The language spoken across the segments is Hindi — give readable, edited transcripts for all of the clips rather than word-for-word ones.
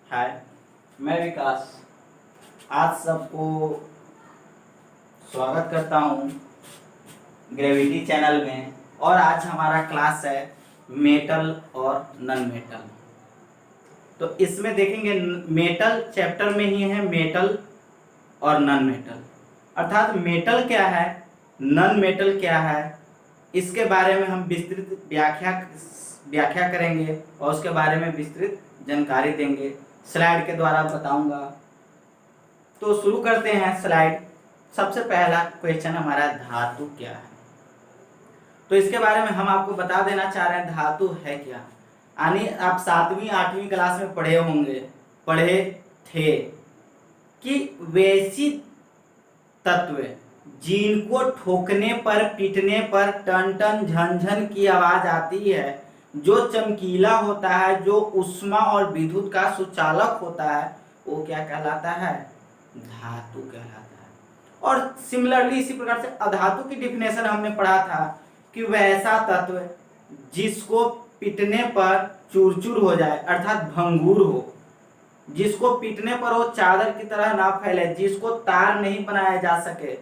हाय, मैं विकास आज सबको स्वागत करता हूँ ग्रेविटी चैनल में। और आज हमारा क्लास है मेटल और नॉन मेटल। तो इसमें देखेंगे मेटल चैप्टर में ही है मेटल और नॉन मेटल, अर्थात मेटल क्या है, नॉन मेटल क्या है, इसके बारे में हम विस्तृत व्याख्या करेंगे और उसके बारे में विस्तृत जानकारी देंगे, स्लाइड के द्वारा बताऊंगा। तो शुरू करते हैं स्लाइड। सबसे पहला क्वेश्चन हमारा धातु क्या है। तो इसके बारे में हम आपको बता देना चाह रहे हैं धातु है क्या। यानी आप 7वीं 8वीं क्लास में पढ़े थे कि वैसी तत्व जिनको ठोकने पर पीटने पर टन टन झन झन की आवाज आती है, जो चमकीला होता है, जो ऊष्मा और विद्युत का सुचालक होता है, वो क्या कहलाता है, धातु कहलाता है। और सिमिलरली इसी प्रकार से अधातु की डिफिनेशन हमने पढ़ा था कि वैसा तत्व जिसको पीटने पर चूर-चूर हो जाए, अर्थात भंगुर हो, जिसको पीटने पर वो चादर की तरह ना फैले, जिसको तार नहीं बनाया जा सके,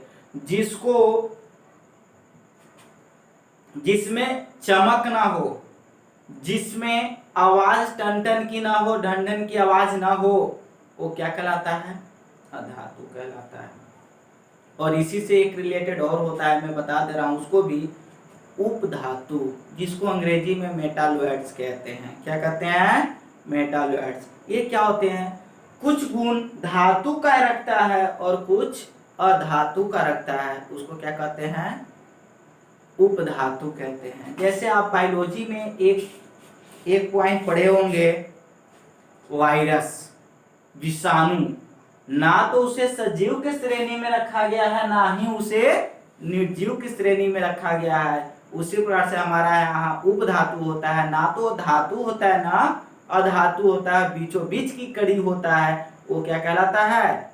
जिसमें चमक ना हो, जिसमें आवाज टन टन की ना हो, ढन ढन की आवाज ना हो, वो क्या कहलाता है, अधातु कहलाता है। और इसी से एक रिलेटेड और होता है, मैं बता दे रहा हूं उसको भी, उपधातु, जिसको अंग्रेजी में मेटालॉइड्स कहते हैं। क्या कहते हैं, मेटालॉइड्स। ये क्या होते हैं, कुछ गुण धातु का रखता है और कुछ अधातु का रखता है, उसको क्या कहते हैं, उपधातु कहते हैं। जैसे आप बायोलॉजी में एक पॉइंट पढ़े होंगे, वायरस, विषाणु, ना तो उसे सजीव की श्रेणी में रखा गया है, ना ही उसे निर्जीव की श्रेणी में रखा गया है। उसी प्रकार से हमारा यहाँ उपधातु होता है, ना तो धातु होता है ना अधातु होता है, बीचों बीच की कड़ी होता है, वो क्या कहलाता है,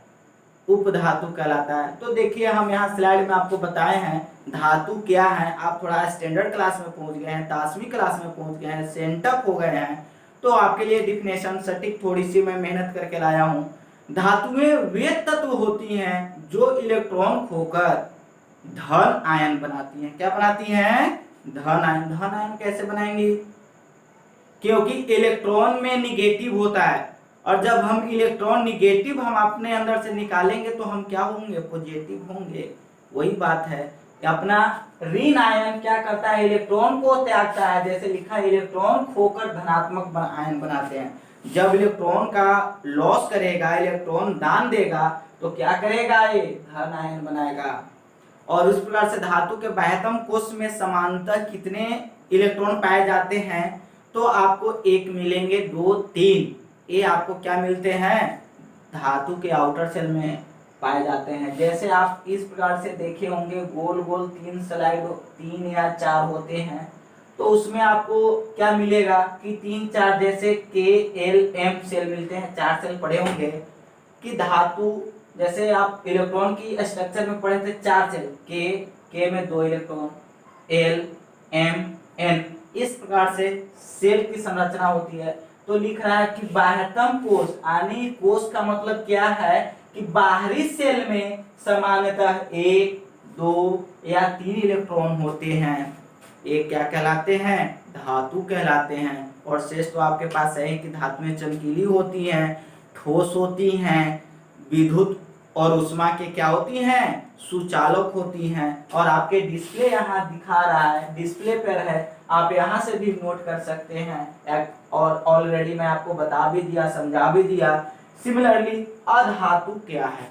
उपधातु कहलाता है। तो देखिए हम यहाँ स्लाइड में आपको बताए हैं धातु क्या है। आप थोड़ा स्टैंडर्ड क्लास में पहुंच गए हैं, 10वीं क्लास में पहुंच गए हैं, सेंटअप हो गए हैं, तो आपके लिए डिफिनेशन सटीक थोड़ी सी मैं मेहनत करके लाया हूँ। धातुएं वे तत्व होती हैं जो इलेक्ट्रॉन खोकर धन आयन बनाती हैं। क्या बनाती हैं, धन आयन। धन आयन कैसे बनाएंगी, क्योंकि इलेक्ट्रॉन में निगेटिव होता है, और जब हम इलेक्ट्रॉन निगेटिव हम अपने अंदर से निकालेंगे तो हम क्या होंगे, पॉजिटिव होंगे। वही बात है, अपना ऋण आयन क्या करता है, इलेक्ट्रॉन को त्यागता है। जैसे लिखा है इलेक्ट्रॉन खोकर धनात्मक आयन बनाते हैं। जब इलेक्ट्रॉन का लॉस करेगा, इलेक्ट्रॉन दान देगा, तो क्या करेगा, ये धन आयन बनाएगा। और उस प्रकार से धातु के बाह्यतम कोश में समांतर कितने इलेक्ट्रॉन पाए जाते हैं, तो आपको 1 मिलेंगे, 2, 3, ये आपको क्या मिलते हैं, धातु के आउटर सेल में पाए जाते हैं। जैसे आप इस प्रकार से देखे होंगे, गोल गोल 3 स्लाइड 3 या 4 होते हैं, तो उसमें आपको क्या मिलेगा कि 3 4 जैसे KLM सेल मिलते हैं। 4 सेल पढ़े होंगे कि धातु, जैसे आप इलेक्ट्रॉन की स्ट्रक्चर में पढ़े थे 4 सेल, K में 2 इलेक्ट्रॉन, L M N, इस प्रकार से सेल की संरचना होती है। तो लिख रहा है कि बाह्यतम कोश, यानी कोश का मतलब क्या है कि बाहरी सेल में सामान्यतः 1 2 या 3 इलेक्ट्रॉन होते हैं। ये क्या कहलाते हैं, धातु कहलाते हैं। और शेष तो आपके पास है कि धातुएं चमकीली होती हैं, ठोस होती हैं, विद्युत और ऊष्मा के क्या होती हैं, सुचालक होती हैं। और आपके डिस्प्ले यहाँ दिखा रहा है, डिस्प्ले पर है, आप यहाँ से भी नोट कर सकते हैं। और ऑलरेडी मैं आपको बता भी दिया, समझा भी दिया। सिमिलरली अधातु क्या है,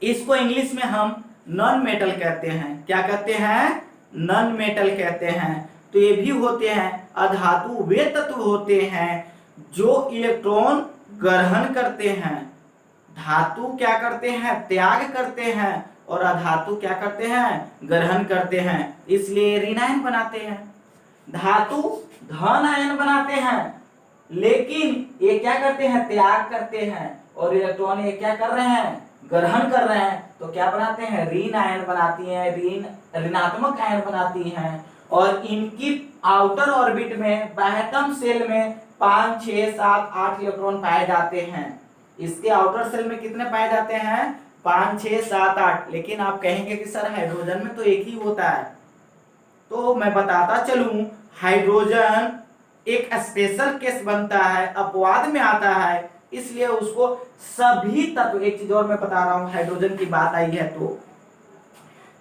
इसको इंग्लिश में हम नॉन मेटल कहते हैं। क्या कहते हैं, नॉन मेटल कहते हैं। तो ये भी होते हैं अधातु, वे तत्व होते हैं जो इलेक्ट्रॉन ग्रहण करते हैं। धातु क्या करते हैं, त्याग करते हैं, और अधातु क्या करते हैं, ग्रहण करते हैं, इसलिए ऋण आयन बनाते हैं। धातु धन आयन बनाते हैं, लेकिन ये क्या करते हैं, त्याग करते हैं, और इलेक्ट्रॉन ये क्या कर रहे हैं, ग्रहण कर रहे हैं, तो क्या बनाते हैं, ऋण आयन बनाती हैं, ऋणात्मक आयन बनाती हैं। और इनकी आउटर ऑर्बिट में बाह्यतम सेल में 5 6 7 8 इलेक्ट्रॉन पाए जाते हैं। इसके आउटर शेल में कितने पाए जाते हैं? 5 6 7 8। लेकिन आप कहेंगे कि सर हाइड्रोजन में तो एक ही होता है। तो मैं बताता चलूं, हाइड्रोजन एक स्पेशल केस बनता है, अपवाद में आता है, इसलिए उसको सभी तत्व, एक चीज और मैं बता रहा हूं, हाइड्रोजन की बात आई है तो,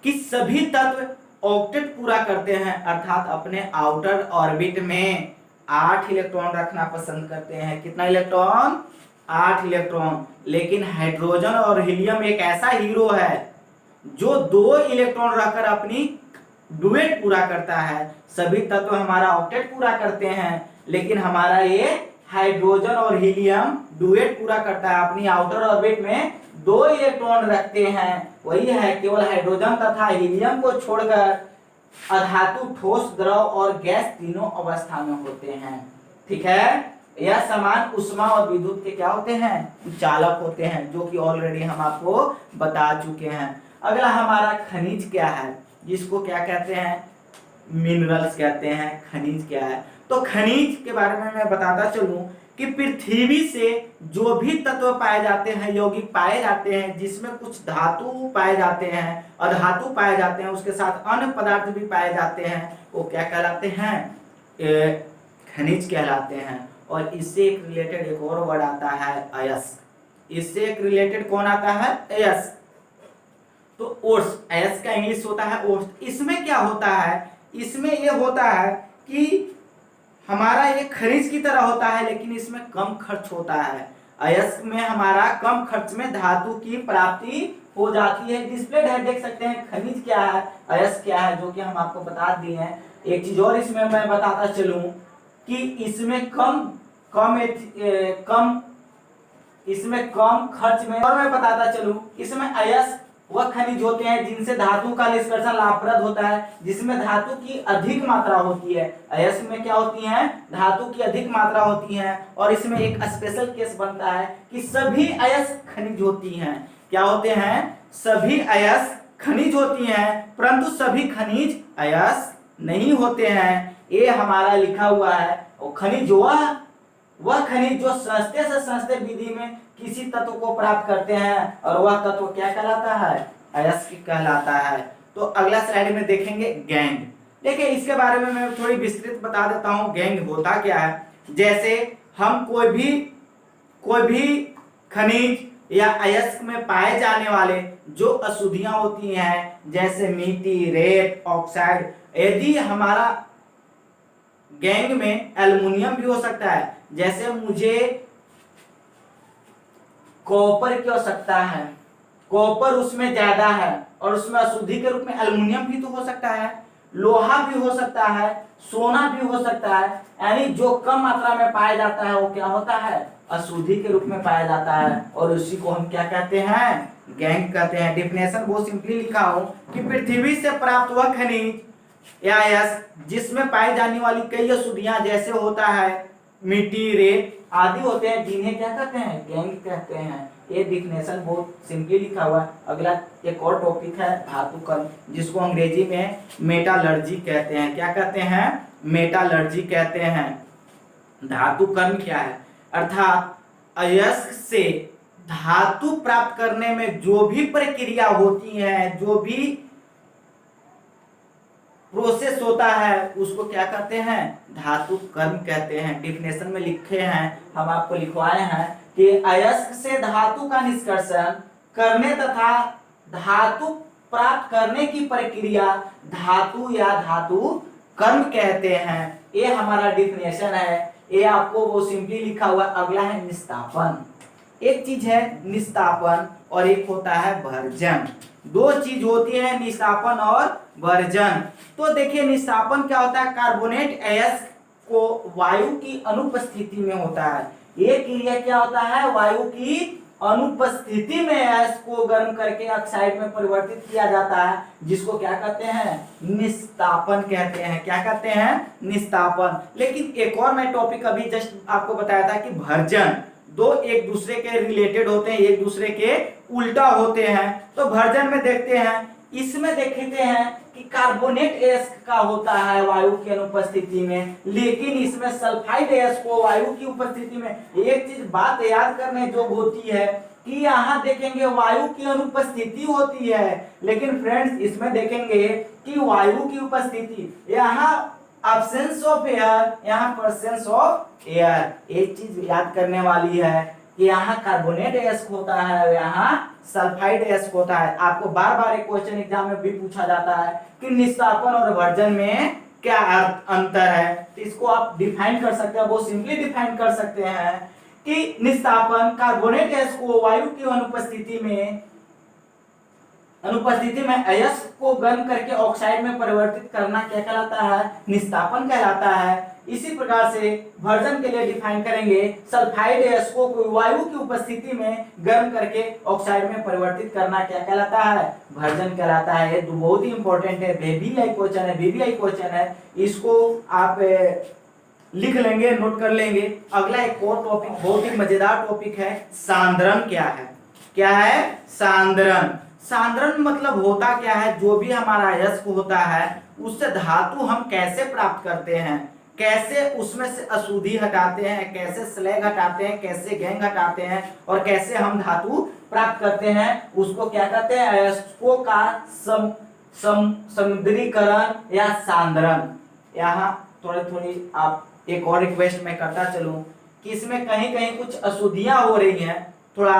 कि सभी तत्व ऑक्टेट पूरा करते हैं, अर्थात अपने आउटर ऑर्बिट में 8 इलेक्ट्रॉन रखना पसंद करते हैं। कितना इलेक्ट्रॉन? 8 इलेक्ट्रॉन। लेकिन हाइड्रोजन और हीलियम एक ऐसा हीरो है जो 2 इलेक्ट्रॉन रखकर अपनी डुएट पूरा करता है। सभी तत्व हमारा ऑक्टेट पूरा करते हैं, लेकिन हमारा ये हाइड्रोजन और हीलियम डुएट पूरा करता है, अपनी आउटर ऑर्बिट में 2 इलेक्ट्रॉन रखते हैं। वही है, केवल हाइड्रोजन तथा हीलियम को छोड़कर अधातु, ठोस, द्रव और गैस तीनों अवस्था में होते हैं। ठीक है, यह समान उष्मा और विद्युत के क्या होते हैं? चालक होते हैं, जो कि ऑलरेडी हम आपको बता चुके हैं। अगला हमारा खनिज क्या है, जिसको क्या कहते हैं? मिनरल्स कहते हैं। खनिज क्या है? तो खनिज के बारे में मैं बताता चलूं कि पृथ्वी से जो भी तत्व पाए जाते हैं, यौगिक पाए जाते हैं, जिसमें कुछ धातु पाए जाते हैं, अधातु पाए जाते हैं, उसके साथ अन्य पदार्थ भी पाए जाते हैं, वो क्या कहलाते हैं? खनिज कहलाते हैं। और इससे एक रिलेटेड एक और वर्ड आता है अयस्क। इससे एक रिलेटेड कौन आता है? अयस्क। तो ओर्स, अयस्क का इंग्लिश होता है ओर्स। इसमें क्या होता है? इसमें यह होता है कि हमारा ये खनिज की तरह होता है, लेकिन इसमें कम खर्च होता है। अयस्क में हमारा कम खर्च में धातु की प्राप्ति हो जाती है। डिस्प्लेड है, देख सकते हैं खनिज क्या है, अयस्क क्या है, जो कि हम आपको बता दिए हैं। एक चीज और इसमें मैं बताता चलूं कि इसमें कम खर्च में, और मैं बताता चलूं इसमें अयस्क वह खनिज होते हैं जिनसे धातु का निष्कर्षण लाभप्रद होता है, जिसमें धातु की अधिक मात्रा होती है। अयस्क में क्या होती है? धातु की अधिक मात्रा होती है। और इसमें एक स्पेशल केस बनता है कि सभी अयस्क खनिज होती हैं। क्या होते हैं? सभी अयस्क खनिज होती हैं, परंतु सभी खनिज अयस्क नहीं होते हैं। ये हमारा लिखा हुआ है। और खनिज वह खनिज जो सस्ते से सस्ते विधि में किसी तत्व को प्राप्त करते हैं, और वह तत्व क्या कहलाता है? अयस्क कहलाता है। तो अगला स्लाइड में देखेंगे गैंग। देखिए, इसके बारे में मैं थोड़ी विस्तृत बता देता हूं, गैंग होता क्या है। जैसे हम कोई भी खनिज या अयस्क में पाए जाने वाले जो अशुद्धियां होती हैं, जैसे मिट्टी, रेत, ऑक्साइड, यदि हमारा गैंग में एल्युमिनियम भी हो सकता है, जैसे मुझे कॉपर की आवश्यकता है, कॉपर उसमें ज्यादा है और उसमें अशुद्धि के रूप में एल्युमिनियम भी तो हो सकता है, लोहा भी हो सकता है, सोना भी हो सकता है। यानी जो कम मात्रा में पाया जाता है वो क्या होता है? अशुद्धि के रूप में पाया जाता है, और उसी को हम क्या कहते हैं? गैंग कहते हैं। डिफिनेशन बहुत सिंपली लिखा हूं कि पृथ्वी से प्राप्त हुआ खनिज या अयस्क जिसमें पाई जाने वाली कई अशुद्धियां, जैसे होता है मिट्टी, रेत आदि होते हैं, जिन्हें क्या कहते हैं? गैंग कहते हैं। ये डिफिनेशन बहुत सिंपली लिखा हुआ है। अगला एक और टॉपिक है धातु कर्म, जिसको अंग्रेजी में मेटालर्जी कहते हैं। क्या कहते हैं? मेटालर्जी कहते हैं। धातु कर्म क्या है? अर्थात अयस्क से धातु प्राप्त करने में जो भी प्रक्रिया होती है, जो भी प्रोसेस होता है, उसको क्या कहते हैं? धातु कर्म कहते हैं। डिफिनेशन में लिखे हैं, हम आपको लिखवाए हैं कि अयस्क से धातु का निष्कर्षण करने तथा धातु प्राप्त करने की प्रक्रिया धातु या धातु कर्म कहते हैं। ये हमारा डिफिनेशन है। ये आपको वो सिंपली लिखा हुआ। अगला है निस्तापन। एक चीज है निस्तापन और एक होता है भर्जन। दो चीज होती है, निस्तापन और भर्जन। तो देखिए निस्तापन क्या होता है? कार्बोनेट अयस्क को वायु की अनुपस्थिति में होता है। ये क्रिया क्या होता है? वायु की अनुपस्थिति में अयस्क को गर्म करके ऑक्साइड में परिवर्तित किया जाता है, जिसको क्या कहते हैं? निस्तापन कहते हैं। क्या कहते हैं? निस्तापन। लेकिन एक और मैं टॉपिक अभी जस्ट आपको बताया था कि भर्जन। दो एक दूसरे के रिलेटेड होते हैं, एक दूसरे के उल्टा होते हैं। तो भर्जन में देखते हैं, इसमें देखते हैं कि कार्बोनेट अयस्क का होता है वायु की अनुपस्थिति में, लेकिन इसमें सल्फाइड अयस्क को वायु की उपस्थिति में, एक चीज बात याद करने जो होती है कि यहाँ देखेंगे वायु की अनुपस्थिति होती है, लेकिन फ्रेंड्स इसमें देखेंगे कि वायु की उपस्थिति, यहाँ absence ऑफ एयर, यहाँ presence ऑफ एयर। एक चीज याद करने वाली है कि यहाँ कार्बोनेट अयस्क होता है, यहाँ सल्फाइड अयस्क होता है। आपको बार बार एक क्वेश्चन एग्जाम में भी पूछा जाता है कि निस्तापन और वर्जन में क्या अंतर है, तो इसको आप डिफाइन कर सकते हैं, बहुत सिंपली डिफाइन कर सकते हैं कि निस्तापन कार्बोनेट अयस्क को वायु की अनुपस्थिति में अयस्क को गर्म करके ऑक्साइड में परिवर्तित करना क्या कहलाता है, निस्तापन कहलाता है। इसी प्रकार से वर्जन के लिए डिफाइन करेंगे, सल्फाइड अयस्कों को वायु की उपस्थिति में गर्म करके ऑक्साइड में परिवर्तित करना क्या कहलाता है, वर्जन कहलाता है। ये बहुत ही इंपॉर्टेंट है, बीबीआई क्वेश्चन है, इसको आप लिख लेंगे, नोट कर लेंगे। अगला एक और टॉपिक, बहुत ही मजेदार टॉपिक है, सांद्रण क्या है। क्या है? सांद्रण। सांद्रण मतलब होता क्या है, जो भी हमारा अयस्क होता है उससे धातु हम कैसे प्राप्त करते हैं, कैसे उसमें से अशुद्धि हटाते हैं, कैसे स्लैग हटाते हैं, कैसे गैंग हटाते हैं, और कैसे हम धातु प्राप्त करते हैं, उसको क्या कहते हैं, अयस्कों का समुद्रीकरण या सांद्रण। यहाँ थोड़ी आप एक और रिक्वेस्ट मैं करता चलूं कि इसमें कहीं कहीं कुछ अशुद्धियां हो रही हैं, थोड़ा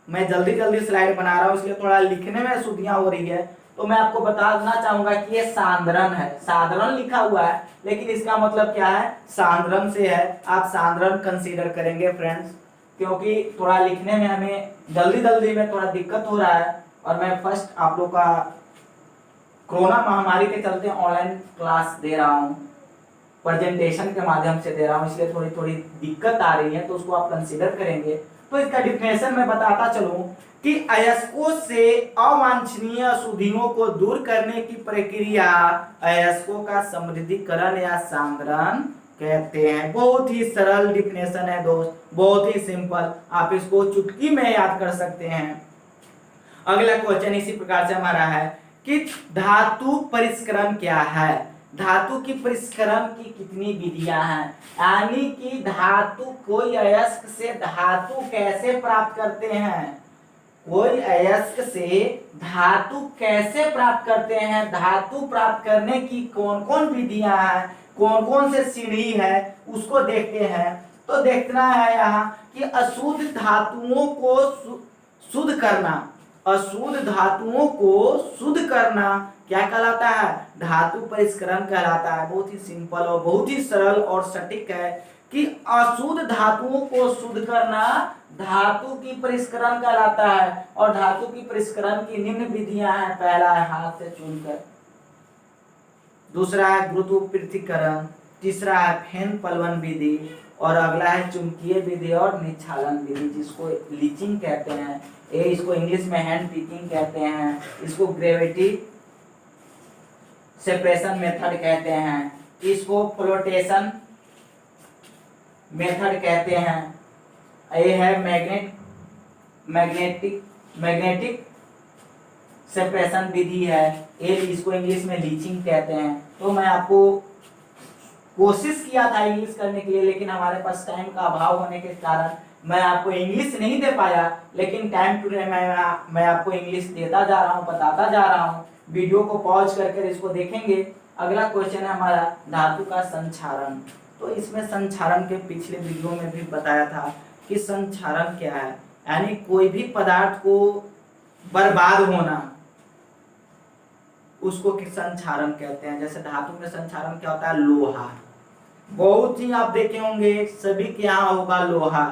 मैं जल्दी स्लाइड बना रहा हूं इसलिए थोड़ा लिखने में अशुद्धियां हो रही है, तो मैं आपको बताना चाहूंगा कि ये सांद्रण है। सांद्रण लिखा हुआ है लेकिन इसका मतलब क्या है, सांद्रण से है। आप सांद्रण कंसीडर करेंगे फ्रेंड्स, क्योंकि थोड़ा लिखने में हमें जल्दी में थोड़ा दिक्कत हो रहा है, और मैं फर्स्ट आप लोग का कोरोना महामारी के चलते ऑनलाइन क्लास दे रहा हूँ, प्रेजेंटेशन के माध्यम से दे रहा हूँ, इसलिए थोड़ी दिक्कत आ रही है, तो उसको आप कंसीडर करेंगे। तो इसका डिफिनेशन मैं बताता चलूं कि अयस्कों से अवांछनीय अशुद्धियों को दूर करने की प्रक्रिया अयस्कों का समृद्धीकरण या सांद्रण कहते हैं। बहुत ही सरल डिफिनेशन है दोस्त, बहुत ही सिंपल, आप इसको चुटकी में याद कर सकते हैं। अगला क्वेश्चन इसी प्रकार से हमारा है कि धातु परिष्करण क्या है। धातु की परिष्करण की कितनी विधियां हैं, यानी कि धातु, कोई अयस्क से धातु कैसे प्राप्त करते हैं, कोई अयस्क से धातु कैसे प्राप्त करते हैं, धातु प्राप्त करने की कौन कौन विधियां हैं, कौन कौन से सीढ़ी है, उसको देखते हैं। तो देखना है यहाँ कि अशुद्ध धातुओं को शुद्ध करना, अशुद्ध धातुओं को शुद्ध करना क्या कहलाता है, धातु परिष्करण कहलाता है। बहुत ही सिंपल और बहुत ही सरल और सटीक है कि अशुद्ध धातुओं को शुद्ध करना धातु की परिष्करण कहलाता है। और धातु की परिष्करण की निम्न विधियां हैं, पहला है हाथ से चुनकर, दूसरा है गुरुत्व, तीसरा है फेन पलवन विधि, और अगला है चुंबकीय विधि और निच्छालन विधि, जिसको लीचिंग कहते हैं। ये इसको इंग्लिश में हैंड पिकिंग कहते हैं, इसको ग्रेविटी सेपरेशन मेथड कहते हैं, इसको फ्लोटेशन मेथड कहते हैं, ये है मैग्नेटिक सेपरेशन विधि है, ये इसको इंग्लिश में लीचिंग कहते हैं। तो मैं आपको कोशिश किया था इंग्लिश करने के लिए, लेकिन हमारे पास टाइम का अभाव होने के कारण मैं आपको इंग्लिश नहीं दे पाया, लेकिन टाइम टू टाइम मैं आपको इंग्लिश देता जा रहा हूँ, बताता जा रहा हूँ। वीडियो को पॉज करके इसको देखेंगे। अगला क्वेश्चन है हमारा धातु का संक्षारण। तो इसमें संक्षारण के पिछले वीडियो में भी बताया था कि संक्षारण क्या है, यानी कोई भी पदार्थ को बर्बाद होना, उसको संक्षारण कहते हैं। जैसे धातु में संक्षारण क्या होता है, लोहा, बहुत ही आप देखे होंगे सभी के यहाँ होगा लोहा।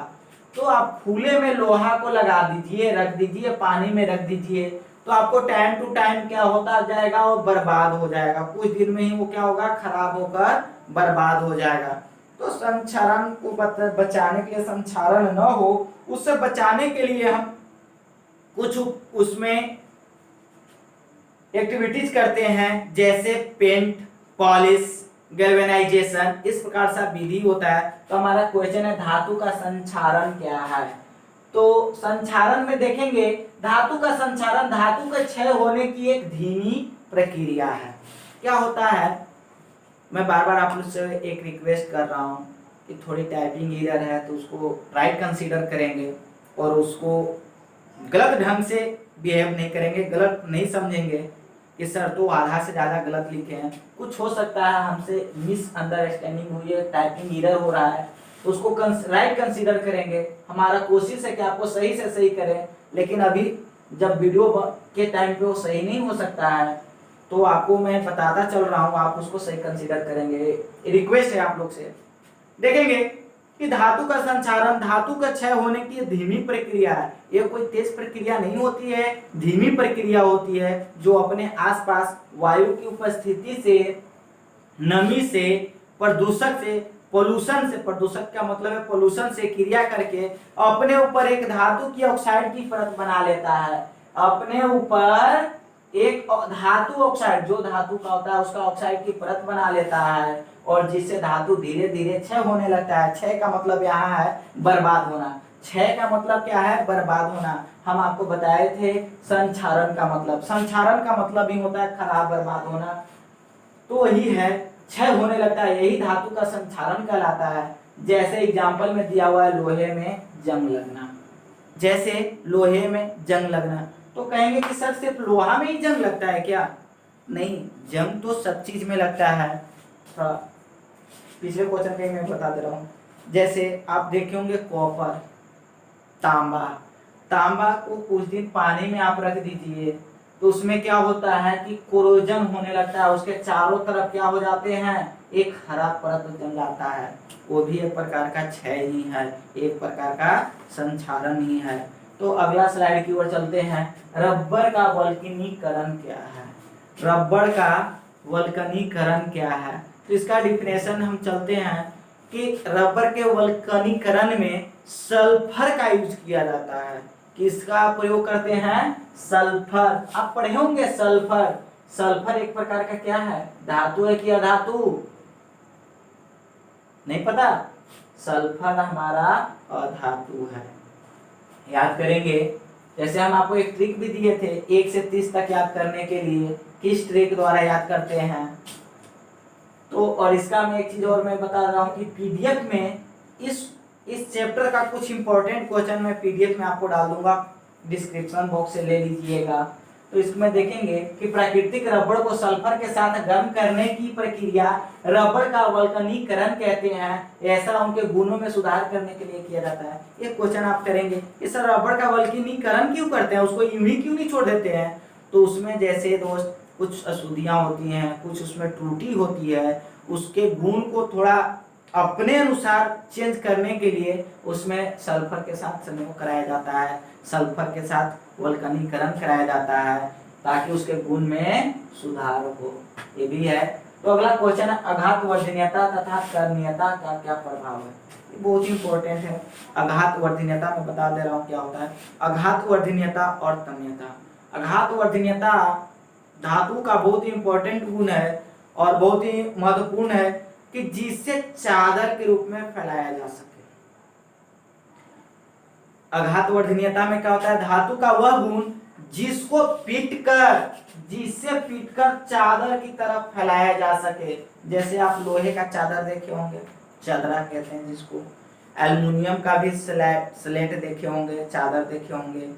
तो आप फूले में लोहा को लगा दीजिए, रख दीजिए, पानी में रख दीजिए, तो आपको टाइम टू टाइम क्या होता जाएगा, वो बर्बाद हो जाएगा, कुछ दिन में ही वो क्या होगा, खराब होकर बर्बाद हो जाएगा। तो संक्षारण को बचाने के लिए, संक्षारण न हो उससे बचाने के लिए हम कुछ उसमें एक्टिविटीज करते हैं, जैसे पेंट, पॉलिश, गैल्वेनाइजेशन, इस प्रकार से विधि होता है। तो हमारा क्वेश्चन है धातु का संक्षारण क्या है। तो संक्षारण में देखेंगे धातु का संक्षारण धातु के क्षय होने की एक धीमी प्रक्रिया है। क्या होता है, मैं बार बार आप लोग से एक रिक्वेस्ट कर रहा हूँ कि थोड़ी टाइपिंग एरर है तो उसको राइट कंसीडर करेंगे और उसको गलत ढंग से बिहेव नहीं करेंगे, गलत नहीं समझेंगे कि सर तो आधा से ज़्यादा गलत लिखे हैं। कुछ हो सकता है हमसे मिसअंडरस्टैंडिंग हुई है, टाइपिंग एरर हो रहा है, तो उसको राइट कंसीडर करेंगे। हमारा कोशिश है कि आपको सही से सही करें, लेकिन अभी जब वीडियो के टाइम पे वो सही नहीं हो सकता है तो आपको मैं बताता चल रहा हूँ, आप उसको सही कंसीडर करेंगे। रिक्वेस्ट है आप लोग से। देखेंगे कि धातु का संचारण, धातु का क्षय होने की धीमी प्रक्रिया है। ये कोई तेज प्रक्रिया नहीं होती है, धीमी प्रक्रिया होती है जो अपने आसपास वायु की उपस्थिति से, नमी से, प्रदूषक से, पोल्यूशन से, प्रदूषक का मतलब है पोल्यूशन से क्रिया करके अपने ऊपर एक धातु की ऑक्साइड की परत बना लेता है। अपने ऊपर एक धातु ऑक्साइड, जो धातु का होता है उसका ऑक्साइड की परत बना लेता है और जिससे धातु धीरे धीरे क्षय होने लगता है। क्षय का मतलब यहाँ है बर्बाद होना। क्षय का मतलब क्या है? बर्बाद होना। हम आपको बताए थे संक्षारण का मतलब, संक्षारण का मतलब ही होता है खराब, बर्बाद होना, तो वही है क्षय होने लगता है, यही धातु का संक्षारण कहलाता है। जैसे एग्जाम्पल में दिया हुआ है लोहे में जंग लगना, जैसे लोहे में जंग लगना, तो कहेंगे कि सर सिर्फ लोहा में ही जंग लगता है क्या? नहीं, जंग तो सब चीज में लगता है। पिछले क्वेश्चन में मैं बता दे रहा हूँ। जैसे आप देखे होंगे कॉपर, तांबा, तांबा को कुछ दिन पानी में आप रख दीजिए तो उसमें क्या होता है कि कोरोजन होने लगता है, उसके चारों तरफ क्या हो जाते हैं, एक हरा परत जम जाता है। वो भी एक प्रकार का क्षय ही है, एक प्रकार का संक्षारण ही है। तो अगला स्लाइड की ओर चलते हैं। रबर का वल्कनीकरण क्या है? रबर का वल्कनीकरण क्या है? तो इसका डिफिनेशन हम चलते हैं कि रबर के वल्कनीकरण में सल्फर का यूज किया जाता है। किसका प्रयोग करते हैं? सल्फर। आप पढ़े होंगे सल्फर। सल्फर एक प्रकार का क्या है? धातु है कि अधातु? नहीं पता? सल्फर हमारा अधातु है। याद करेंगे, जैसे हम आपको एक ट्रिक भी दिए थे 1 से 30 तक याद करने के लिए, किस ट्रिक द्वारा याद करते हैं? तो और इसका मैं एक चीज और मैं बता रहा हूँ कि पीडीएफ में इस चैप्टर का कुछ इंपॉर्टेंट क्वेश्चन मैं पीडीएफ में आपको डाल दूंगा, डिस्क्रिप्शन बॉक्स से ले लीजिएगा। तो इसमें देखेंगे कि प्राकृतिक रबड़ को सल्फर के साथ गर्म करने की प्रक्रिया रबड़ का वल्कनीकरण कहते हैं। ऐसा उनके गुणों में सुधार करने के लिए किया जाता है। ये क्वेश्चन आप करेंगे कि सर रबड़ का वल्कनीकरण क्यों करते हैं, उसको यूं ही क्यों नहीं छोड़ देते हैं? तो उसमें जैसे दोस्त कुछ अशुद्धियां होती हैं, कुछ उसमें त्रुटि होती है, उसके गुण को थोड़ा अपने अनुसार चेंज करने के लिए उसमें सल्फर के साथ संयोग कराया जाता है, सल्फर के साथ वल्कनीकरण कराया जाता है ताकि उसके गुण में सुधार हो। ये भी है। तो अगला क्वेश्चन है आघात वर्धनीयता तथा कर्णीयता का क्या प्रभाव है? ये बहुत ही इंपॉर्टेंट है। आघात वर्धनीयता में बता दे रहा हूँ क्या होता है। आघात वर्धनीयता और तन्यता। आघात वर्धनीयता धातु का बहुत ही इंपॉर्टेंट गुण है और बहुत ही महत्वपूर्ण है कि जिससे चादर के रूप में फैलाया जा सके। आघात वर्धनीयता में क्या होता है? धातु का वह गुण जिसको जिससे पीटकर चादर की तरफ फैलाया जा सके। जैसे आप लोहे का चादर देखे होंगे, चादरा कहते हैं जिसको। एल्युमिनियम का भी स्लेट देखे होंगे, चादर देखे होंगे।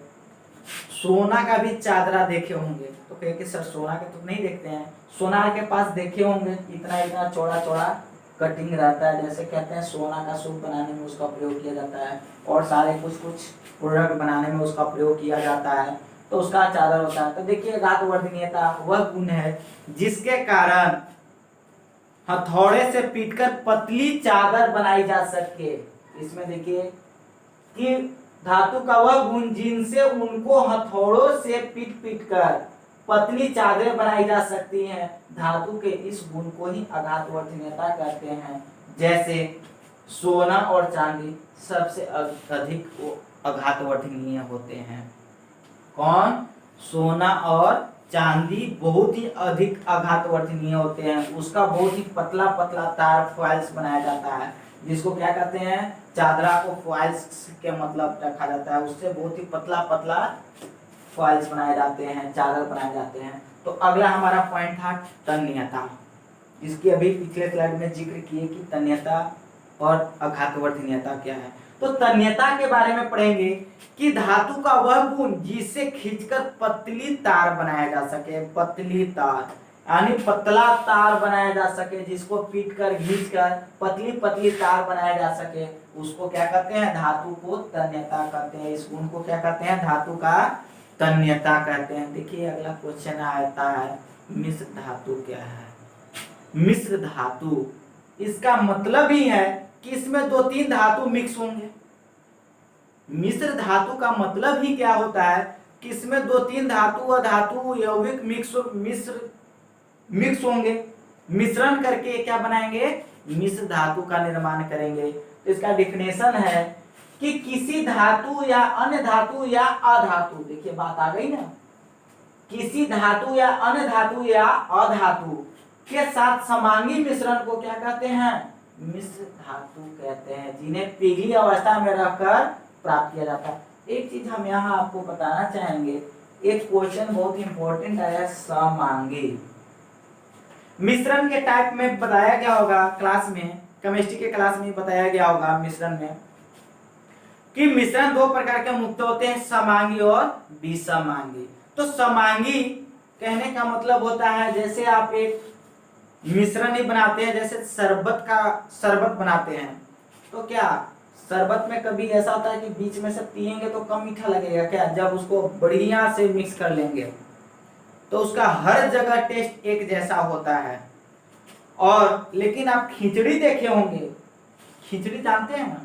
सोना का भी चादरा देखे होंगे। तो कहे कि सर सोना के तो नहीं देखते हैं। सोनार के पास देखे होंगे इतना इतना चौड़ा चौड़ा कटिंग रहता है, जैसे कहते हैं सोना का सूप बनाने में उसका प्रयोग किया जाता है और सारे कुछ प्रोडक्ट बनाने में उसका प्रयोग किया जाता है, तो उसका चादर होता है। तो देखिए आघात वर्धनीयता वह गुण है जिसके कारण हथौड़े से पीटकर पतली चादर बनाई जा सके। इसमें देखिए कि धातु का वह गुण जिनसे उनको हथौड़ों से पीट कर पतली चादरें बनाई जा सकती हैं, धातु के इस गुण को ही आघात वर्धनीयता कहते हैं। जैसे सोना और चांदी सबसे अधिक आघात वर्धनीय होते हैं। कौन? सोना और चांदी बहुत ही अधिक आघात वर्धनीय होते हैं। उसका बहुत ही पतला पतला तार फॉइल्स बनाया जाता है, जिसको क्या कहते हैं? चादरा को फॉइल्स के मतलब रखा जाता है। उससे बहुत ही पतला पतला फॉइल्स बनाए जाते हैं, चादर बनाए जाते हैं। तो अगला हमारा पॉइंट था तन्यता। इसकी अभी पिछले स्लाइड में जिक्र किए कि तन्यता और अघातवर्धनीयता क्या है। तो तन्यता के बारे में पढ़ेंगे कि धातु का वह गुण जिससे खींचकर पतली तार बनाया जा सके, पतली तार यानी पतला तार बनाया जा सके, जिसको पीट कर घींच कर पतली पतली तार बनाया जा सके, उसको क्या कहते हैं, धातु को तन्यता कहते हैं। इस गुण को क्या कहते हैं, धातु का तन्यता कहते हैं। देखिए अगला क्वेश्चन आता है मिश्र धातु क्या है। मिश्र धातु, इसका मतलब ही है कि इसमें दो तीन धातु मिक्स होंगे। मिश्र धातु का मतलब ही क्या होता है कि इसमें दो तीन धातु व धातु यौगिक मिक्स होंगे, मिश्रण करके क्या बनाएंगे, मिश्र धातु का निर्माण करेंगे। तो इसका डिफिनेशन है कि किसी धातु या अन्य धातु या अधातु, देखिए बात आ गई ना, किसी धातु या अन्य धातु या अधातु के साथ समांगी मिश्रण को क्या कहते हैं, मिश्र धातु कहते हैं, जिन्हें पिघली अवस्था में रखकर प्राप्त किया जाता है। एक चीज हम यहाँ आपको बताना चाहेंगे, एक क्वेश्चन बहुत इंपॉर्टेंट आया, समांगी मिश्रण के टाइप में बताया गया होगा क्लास में, केमिस्ट्री के क्लास में बताया गया होगा मिश्रण में कि मिश्रण दो प्रकार के मुक्त होते हैं, समांगी और विसमांगी। तो समांगी कहने का मतलब होता है जैसे आप एक मिश्रण ही बनाते हैं, जैसे शरबत बनाते हैं, तो क्या शरबत में कभी ऐसा होता है कि बीच में से पिएंगे तो कम मीठा लगेगा क्या, जब उसको बढ़िया से मिक्स कर लेंगे तो उसका हर जगह टेस्ट एक जैसा होता है। और लेकिन आप खिचड़ी देखे होंगे, खिचड़ी जानते हैं ना,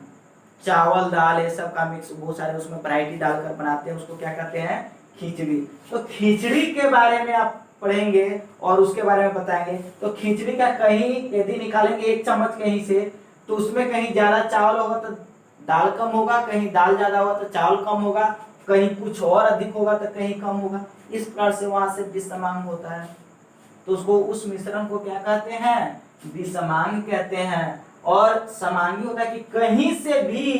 चावल दाल ये सब का मिक्स बहुत सारे उसमें वैरायटी डालकर बनाते हैं, उसको क्या कहते हैं, खिचड़ी। तो खिचड़ी के बारे में आप पढ़ेंगे और उसके बारे में बताएंगे। तो खिचड़ी का कहीं यदि निकालेंगे एक चम्मच कहीं से, तो उसमें कहीं ज्यादा चावल होगा तो दाल कम होगा, कहीं दाल ज्यादा होगा तो चावल कम होगा, कहीं कुछ और अधिक होगा तो कहीं कम होगा। इस प्रकार से वहां से विषमांग होता है। तो उसको, उस मिश्रण को क्या कहते हैं, विषमांग कहते हैं। और समांगी होता है कि कहीं से भी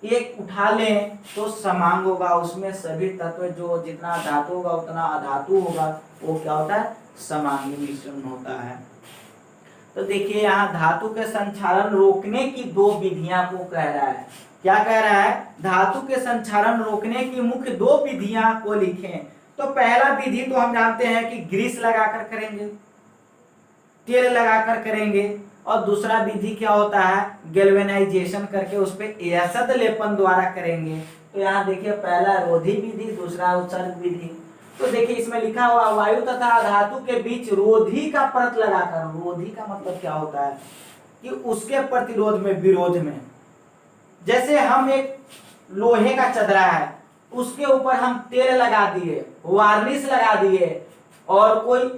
एक उठा लें तो समांग होगा, उसमें सभी तत्व जो जितना धातु होगा उतना अधातु होगा, वो क्या होता है, समांगी मिश्रण होता है। तो देखिए यहाँ धातु के संक्षारण रोकने की दो विधियां को कह रहा है। क्या कह रहा है, धातु के संक्षारण रोकने की मुख्य दो विधियां को लिखें। तो पहला विधि तो हम जानते हैं कि ग्रीस लगाकर करेंगे, तेल लगाकर करेंगे। और दूसरा विधि क्या होता है, गैल्वेनाइजेशन करके उस पे एसिड लेपन द्वारा करेंगे। तो यहाँ देखिए पहला रोधी विधि, दूसरा उत्सर्ग विधि। तो देखिए इसमें लिखा हुआ वायु तथा धातु के बीच रोधी का परत लगाकर, रोधी का मतलब क्या होता है कि उसके प्रतिरोध में, विरोध में। जैसे हम एक लोहे का चदरा है, उसके ऊपर हम तेल लगा दिए, वार्निश लगा दिए और कोई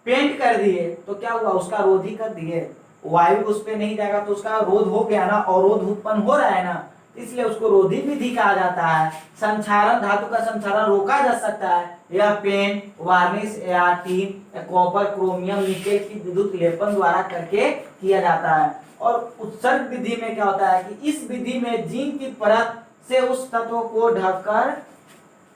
पेंट कर दिए, तो क्या हुआ, उसका रोधी कर दिए, वायु उस पे नहीं जाएगा तो उसका रोध हो गया ना, अवरोध उत्पन्न हो रहा है ना, इसलिए उसको रोधी विधि कहा जाता है। संक्षारण, धातु का संक्षारण रोका जा सकता है यह पेंट, वार्निश या टीन या कॉपर, क्रोमियम, निकेल की विद्युत लेपन द्वारा करके किया जाता है। और उत्सर्ग विधि में क्या होता है कि इस विधि में जिंक की परत से उस तत्व को ढककर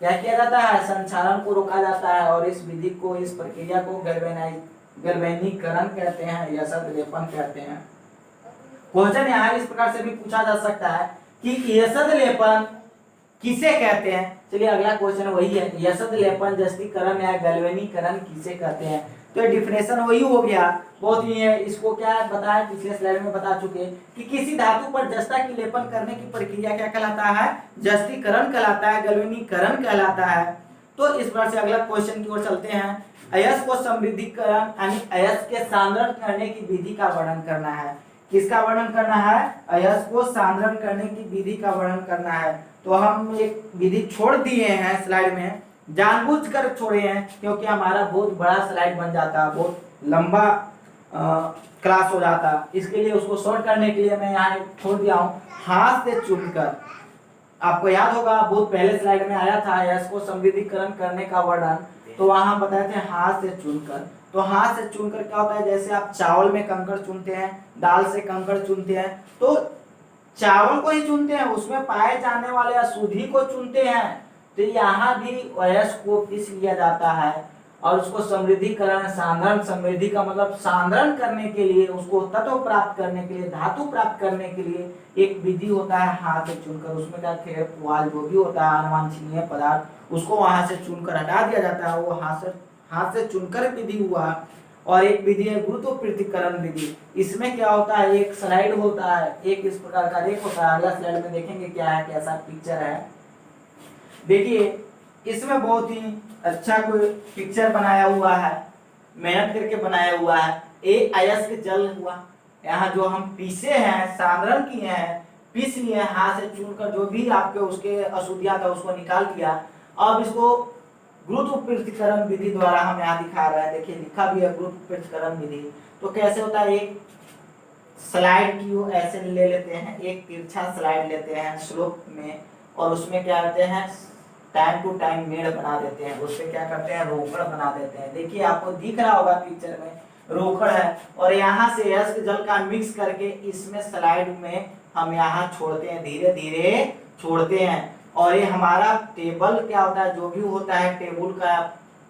क्या किया जाता है, संक्षारण को रोका जाता है। और इस विधि को, इस प्रक्रिया को गैल्वेनीकरण कहते हैं या सदलेपन कहते हैं। क्वेश्चन यहाँ इस प्रकार से भी पूछा जा सकता है कि यसद लेपन किसे कहते हैं। चलिए अगला क्वेश्चन वही है, यसद लेपन, जस्तीकरण या गैल्वेनीकरण किसे कहते हैं। तो डिफिनेशन वही हो गया, बहुत ही है। इसको क्या बताया, पिछले स्लाइड में बता चुके कि किसी धातु पर जस्ता की लेपन करने की प्रक्रिया क्या कहलाता है, जस्तीकरण कहलाता है, गैल्वेनीकरण कहलाता है। तो इस बार से अगला क्वेश्चन की ओर चलते हैं। अयस्क को समृद्धिकरण यानी अयस्क के सांद्रण करने की विधि का वर्णन करना है। किसका वर्णन करना है, अयस्क को सांद्रण करने की विधि का वर्णन करना है। तो हम एक विधि छोड़ दिए हैं स्लाइड में, जानबूझकर छोड़े हैं क्योंकि हमारा बहुत बड़ा स्लाइड बन जाता, बहुत लंबा क्लास हो जाता। इसके लिए उसको शॉर्ट करने के लिए मैं यहाँ छोड़ दिया हूँ, हाथ से चुनकर। आपको याद होगा बहुत पहले स्लाइड में आया था अयस्क को समृद्धिकरण करने का वर्णन, तो वहां बताए थे हाथ से चुनकर। तो हाथ से चुनकर क्या होता है, जैसे आप चावल में कंकड़ चुनते हैं, दाल से कंकड़ चुनते हैं, तो चावल को ही चुनते हैं, उसमें पाए जाने वाले अशुद्धि को चुनते हैं तो यहाँ भी अयस्क को पीस लिया जाता है और उसको समृद्धिकरण, सांद्रण, समृद्धि का मतलब सांद्रण करने के लिए, उसको तत्व प्राप्त करने के लिए, धातु प्राप्त करने के लिए एक विधि होता है हाथ से चुनकर, उसमें क्या खेल पुआल जो भी होता है अनवांछनीय पदार्थ उसको वहां से चुनकर हटा दिया जाता है, वो हाथ से चुनकर विधि हुआ। और एक विधि है गुरुत्व पृथक्करण विधि। इसमें क्या होता है, एक स्लाइड होता है, एक इस प्रकार का रेक होता है, अगला स्लाइड में देखेंगे क्या है, कैसा पिक्चर है। देखिए इसमें बहुत ही अच्छा कोई पिक्चर बनाया हुआ है, मेहनत करके बनाया हुआ है। एक अयस्क जल हुआ, यहाँ जो हम पीसे हैं, सांद्रण किए हैं, पीस लिए हाथ से चुनकर, जो भी आपके उसके अशुद्धियां था उसको निकाल दिया। अब इसको गुरुत्व पृथक्करण विधि द्वारा हम यहाँ दिखा रहे हैं, देखिए लिखा भी है गुरुत्व पृथक्करण विधि। तो कैसे होता है, एक स्लाइड की ऐसे ले लेते हैं, एक तिरछा स्लाइड लेते हैं स्लोप में, और उसमें क्या करते हैं, टाइम टू टाइम मेड़ बना देते हैं, उससे क्या करते हैं, रोकड़ बना देते हैं। देखिए आपको दिख रहा होगा पिक्चर में रोकड़ है, और यहाँ से अयस्क जल का मिक्स करके इसमें स्लाइड में हम यहाँ छोड़ते हैं, धीरे धीरे छोड़ते हैं। और ये हमारा टेबल क्या होता है, जो भी होता है टेबल का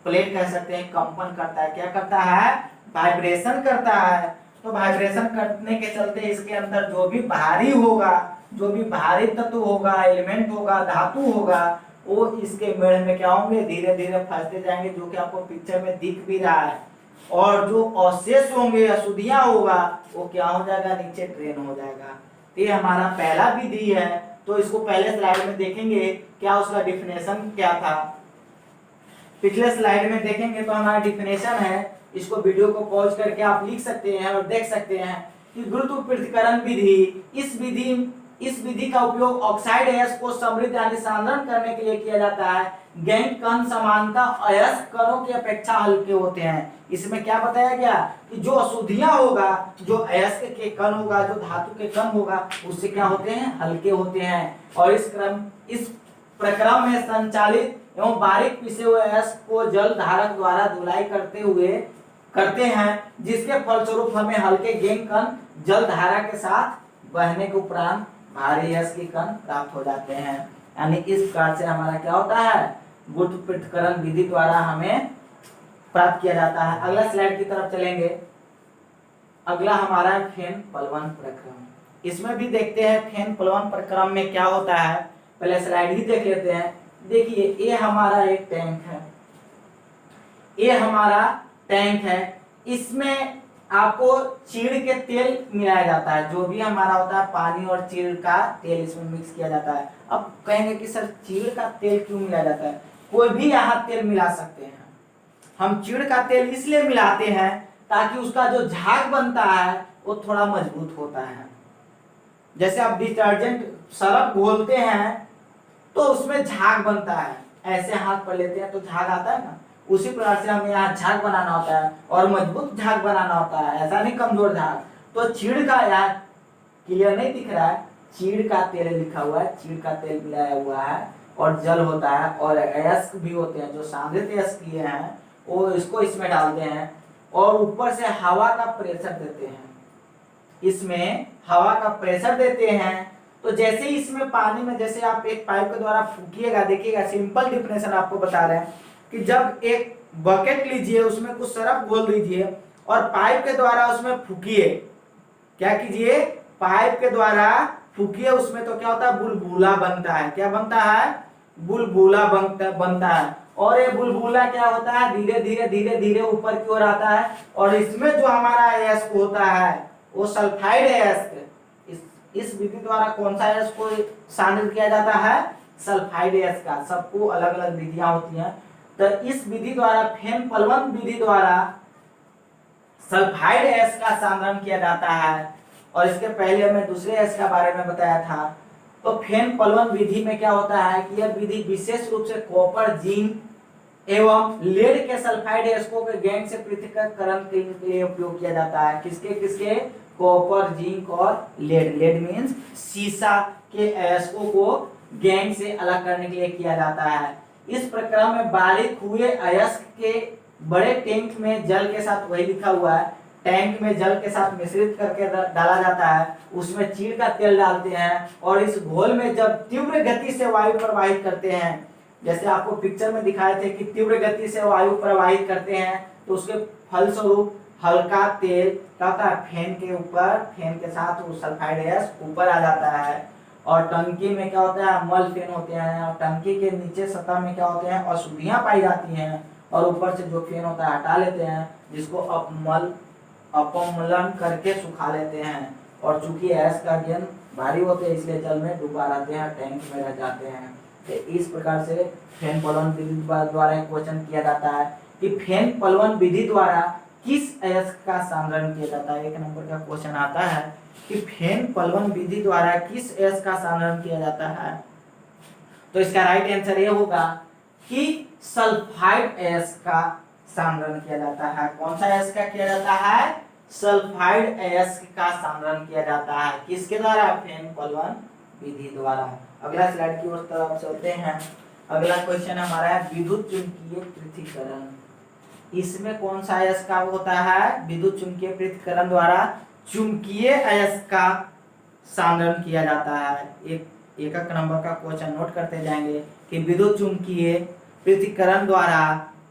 प्लेट कह सकते हैं, कंपन करता है, क्या करता है, वाइब्रेशन करता है। तो वाइब्रेशन करने के चलते इसके अंदर जो भी भारी होगा, जो भी भारी तत्व होगा, एलिमेंट होगा, धातु होगा, वो इसके मेड़ में क्या होंगे, धीरे धीरे फंसते जाएंगे, जो कि आपको पिक्चर में दिख भी रहा है। और जो अवशेष होंगे, अशुद्धियां होगा, वो क्या हो जाएगा, नीचे ड्रेन हो जाएगा। ये हमारा पहला विधि है। तो इसको पहले स्लाइड में देखेंगे क्या उसका डिफिनेशन क्या था, पिछले स्लाइड में देखेंगे तो हमारा डिफिनेशन है। इसको वीडियो को पॉज करके आप लिख सकते हैं और देख सकते हैं कि गुरुत्व पृथक्करण विधि, इस विधि का उपयोग ऑक्साइड अयस्क को समृद्ध यानी सांद्रण करने के लिए किया जाता है। गैंग कण समानता अयस्क कणों की अपेक्षा हल्के होते हैं। इसमें क्या बताया गया कि जो अशुद्धियां होगा, जो अयस्क के कण होगा, जो धातु के कण होगा, उससे क्या होते हैं, हल्के होते हैं। और इस प्रक्रम में संचालित एवं बारीक पिसे हुए अयस्क को जल धारक द्वारा धुलाई करते हैं, जिसके फलस्वरूप हमें हल्के गैंग कण जल धारा के साथ बहने के उपरांत भारी अयस्क के कण प्राप्त हो जाते हैं। यानी इस प्रकार से हमारा क्या होता है, गुरुत्व पृथक्करण विधि द्वारा हमें प्राप्त किया जाता है। अगला स्लाइड की तरफ चलेंगे। अगला हमारा है फेन प्लवन प्रक्रम। इसमें भी देखते हैं फेन प्लवन प्रक्रम में क्या होता है। पहले स्लाइड ही देख लेते हैं। देखिए ये हमारा एक टैंक है, ये हमारा टैंक है। इसमें आपको चीड़ के तेल मिलाया जाता है, जो भी हमारा होता है पानी और चीड़ का तेल इसमें मिक्स किया जाता है। अब कहेंगे कि सर चीड़ का तेल क्यों मिलाया जाता है, कोई भी यहाँ तेल मिला सकते हैं। हम चीड़ का तेल इसलिए मिलाते हैं ताकि उसका जो झाग बनता है वो थोड़ा मजबूत होता है। जैसे आप डिटर्जेंट सरफ घोलते हैं तो उसमें झाग बनता है, ऐसे हाथ पर लेते हैं तो झाग आता है ना, उसी प्रकार से हमें यहाँ झाग बनाना होता है और मजबूत झाग बनाना होता है, ऐसा नहीं कमजोर झाग। तो चीड़ का, यहाँ क्लियर नहीं दिख रहा है, चीड़ का तेल लिखा हुआ है, चीड़ का तेल मिलाया हुआ है और जल होता है और अयस्क भी होते हैं, जो सांद्रित अयस्क किए हैं वो इसको इसमें डालते हैं और ऊपर से हवा का प्रेशर देते हैं। इसमें हवा का प्रेशर देते हैं तो जैसे ही इसमें पानी में, जैसे आप एक पाइप के द्वारा फूकिएगा, देखिएगा सिंपल डिफिनेशन आपको बता रहे हैं कि जब एक बकेट लीजिए, उसमें कुछ सरफ घोल दीजिए और पाइप के द्वारा उसमें फूकिए, क्या कीजिए, पाइप के द्वारा फूकिए उसमें, तो क्या होता है, बुलबुला बनता है। क्या बनता है, बुलबुला बनता है। और ये बुलबुला क्या होता है, धीरे धीरे धीरे धीरे ऊपर की ओर आता है और इसमें जो हमारा अयस्क होता है वो सल्फाइड अयस्क। इस विधि द्वारा कौन सा अयस्क को सांद्रित किया जाता है, सल्फाइड अयस्क का। सबको अलग अलग विधियां होती हैं। तो इस विधि द्वारा, फेन प्लवन विधि द्वारा सल्फाइड अयस्क का सांद्रण किया जाता है। और इसके पहले मैं दूसरे अयस्क के बारे में बताया था। तो फेन प्लवन विधि में क्या होता है कि यह विधि विशेष रूप से कॉपर, जिंक एवं लेड के सल्फाइड अयस्कों के गैंग से पृथक्करण के लिए उपयोग किया जाता है। किसके किसके, कॉपर, जिंक और लेड। लेड मीन्स सीसा के अयस्कों को गैंग से अलग करने के लिए किया जाता है। इस प्रक्रिया में बारीक हुए अयस्क के बड़े टैंक में जल के साथ, वही लिखा हुआ है, टैंक में जल के साथ मिश्रित करके डाला जाता है। उसमें चीड़ का तेल डालते हैं और इस घोल में जब तीव्र गति से वायु प्रवाहित करते हैं, जैसे आपको पिक्चर में दिखाए थे कि तीव्र गति से वायु प्रवाहित करते हैं तो उसके फलस्वरूप हल्का तेल क्या होता है, फैन के ऊपर, फैन के साथ वो सल्फाइड गैस ऊपर आ जाता है। और टंकी में क्या होता है, मल फेन होते हैं, और टंकी के नीचे सतह में क्या होते हैं, अशुद्धियां पाई जाती हैं, और ऊपर से जो फेन होता है हटा लेते हैं, जिसको अपमलन करके सुखा लेते हैं। और चूंकि ऐश का गेंद भारी होते हैं इसलिए जल में डूबा रहते हैं, टैंक में रह जाते हैं। तो इस प्रकार से फैन पलवन विधि द्वारा एक क्वेश्चन किया जाता है कि फैन पलवन विधि द्वारा किस अयस्क का सांद्रण किया जाता है। 1 नंबर का क्वेश्चन आता है कि फैन पलवन विधि द्वारा किस अयस्क का सांद्रण किया जाता है। तो इसका राइट आंसर ये होगा कि सल्फाइड अयस्क का सांद्रण किया जाता है। कौन सा अयस्क का किया जाता है, सल्फाइड अयस्क का सांद्रण किया जाता है। किसके द्वारा, फैन पलवन विधि द्वारा। अगला स्लाइड की ओर तरफ चलते हैं। अगला क्वेश्चन हमारा है विद्युत चुंबकीय पृथक्करण। इसमें कौन सा अयस्क का होता है, विद्युत चुंबकीय पृथक्करण द्वारा चुंबकीय अयस्क का सांद्रण किया जाता है। एक नंबर का क्वेश्चन नोट करते जाएंगे कि विद्युत चुंबकीय पृथक्करण द्वारा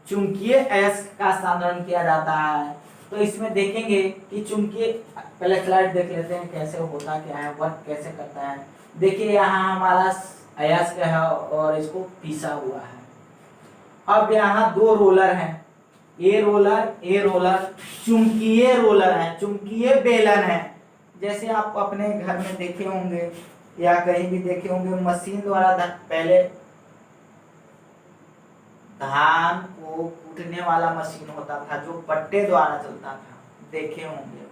चुंबकीय अयस्क का सांद्रण किया जाता है। तो इसमें देखेंगे कि चुंबकीय, पहले स्लाइड देख लेते हैं कैसे होता क्या है, वर्क कैसे करता है। देखिए यहाँ हमारा अयस्क है और इसको पीसा हुआ है। अब यहाँ 2 रोलर हैं, ए रोलर चुंबकीय रोलर है, चुंबकीय बेलन है। जैसे आप अपने घर में देखे होंगे या कहीं भी देखे होंगे, मशीन द्वारा पहले धान को कूटने वाला मशीन होता था जो पट्टे द्वारा चलता था, देखे होंगे।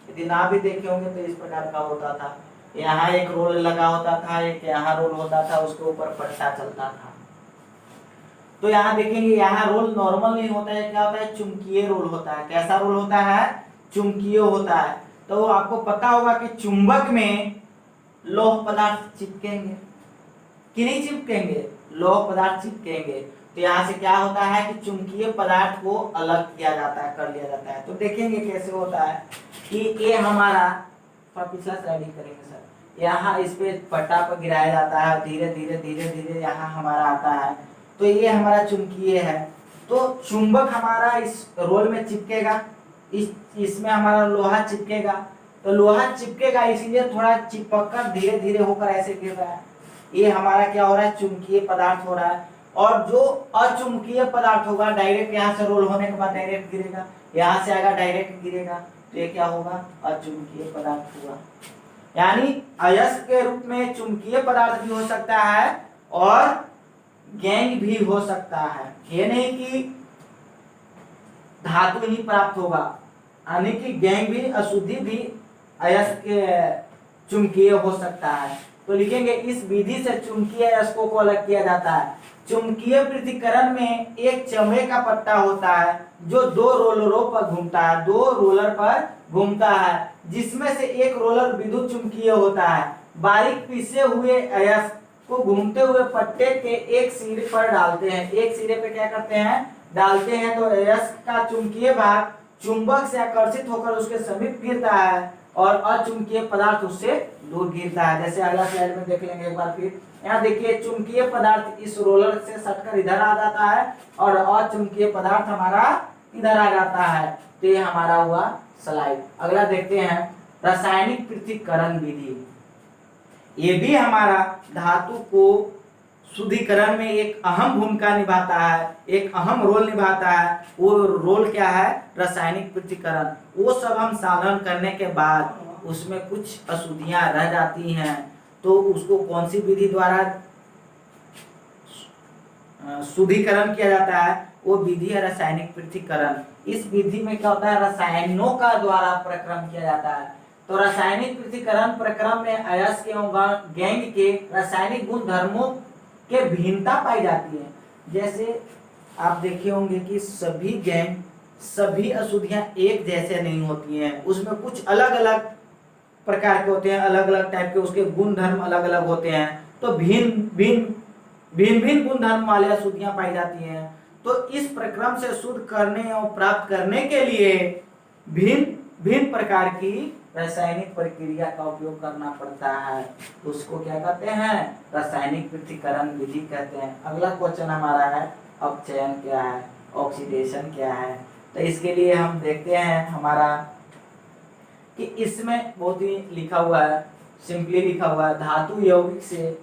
यदि ना भी देखे होंगे तो इस प्रकार का होता था, यहाँ एक रोल लगा होता था, एक यहाँ रोल होता था, उसके ऊपर पट्टा चलता था। तो यहाँ देखेंगे यहाँ रोल नॉर्मल नहीं होता है, क्या होता है, चुंबकीय रोल होता है। कैसा रोल होता है, चुंबकीय होता है। तो आपको पता होगा कि चुंबक में लौह पदार्थ चिपकेंगे कि नहीं चिपकेंगे, लौह पदार्थ चिपकेंगे। तो यहाँ से क्या होता है कि चुंबकीय पदार्थ को अलग किया जाता है, कर लिया जाता है। तो देखेंगे कैसे होता है कि ये हमारा, पिछला स्लाइड ही करेंगे सर, यहाँ इस पे पट्टा पर गिराया जाता है, धीरे धीरे यहाँ हमारा आता है। तो ये हमारा चुंबकीय है। तो चुंबक हमारा इस रोल में चिपकेगा, इसमें हमारा लोहा चिपकेगा। तो लोहा चिपकेगा इसीलिए थोड़ा चिपक कर धीरे धीरे होकर ऐसे गिर रहा है। ये हमारा क्या हो रहा है, चुंबकीय पदार्थ हो रहा है। और जो अचुंबकीय पदार्थ होगा डायरेक्ट यहाँ से रोल होने के बाद डायरेक्ट गिरेगा, यहाँ से आएगा डायरेक्ट गिरेगा। तो ये क्या होगा, अचुंबकीय पदार्थ हुआ। यानी अयस्क के रूप में चुंबकीय पदार्थ भी हो सकता है और गैंग भी हो सकता है। ये नहीं कि धातु ही प्राप्त होगा, यानी कि गैंग भी, अशुद्धि भी अयस्क चुंबकीय हो सकता है। तो लिखेंगे इस विधि से चुंबकीय अयस्कों को अलग किया जाता है। चुंबकीय पृथक्करण में एक चमड़े का पट्टा होता है जो 2 रोलरों पर घूमता है, 2 रोलर पर घूमता है, जिसमें से एक रोलर विद्युत चुंबकीय होता है। बारीक पीसे हुए अयस्क को घूमते हुए पट्टे के एक सिरे पर डालते हैं, एक सिरे पे क्या करते हैं, डालते हैं। तो अयस्क का चुंबकीय भाग चुंबक से आकर्षित होकर उसके समीप गिरता है और अचुंबकीय पदार्थ उससे दूर गिरता है। जैसे अगला स्लाइड में देख लेंगे एक बार फिर। यहाँ देखिए चुंबकीय पदार्थ इस रोलर से सटकर इधर आ जाता है और अचुंबकीय पदार्थ हमारा इधर आ जाता है। तो ये हमारा हुआ स्लाइड। अगला देखते हैं रासायनिक पृथक्करण विधि। ये भी हमारा धातु को शुद्धिकरण में एक अहम भूमिका निभाता है, एक अहम रोल निभाता है। वो रोल क्या है, रासायनिक पृथक्करण। वो सब हम साधन करने के बाद उसमें कुछ अशुद्धियां रह जाती हैं, तो उसको कौन सी विधि द्वारा शुद्धिकरण किया जाता है, वो विधि है रासायनिक पृथक्करण। इस विधि में क्या होता है, रसायनों का द्वारा प्रक्रम किया जाता है। तो रासायनिक पृथक्करण प्रक्रम में अयस्क एवं गैंग के रासायनिक गुण धर्मों के भिन्नता पाई जाती है। जैसे आप देखे होंगे कि सभी गैंग, सभी अशुद्धियां एक जैसे नहीं होती हैं, उसमें कुछ अलग अलग प्रकार के होते हैं, अलग अलग टाइप के उसके गुण धर्म अलग अलग होते हैं। तो भिन्न भिन्न गुण धर्म वाले अशुद्धियां पाई जाती हैं। तो इस प्रक्रम से शुद्ध करने और प्राप्त करने के लिए भिन्न भिन्न प्रकार की रासायनिक प्रक्रिया का उपयोग करना पड़ता है, तो उसको क्या कहते हैं, रासायनिक पृथक्करण विधि कहते हैं। अगला क्वेश्चन हमारा है अपचयन क्या है, ऑक्सीडेशन क्या है। तो इसके लिए हम देखते हैं हमारा कि इसमें बहुत ही लिखा हुआ है, सिंपली लिखा हुआ है, धातु यौगिक से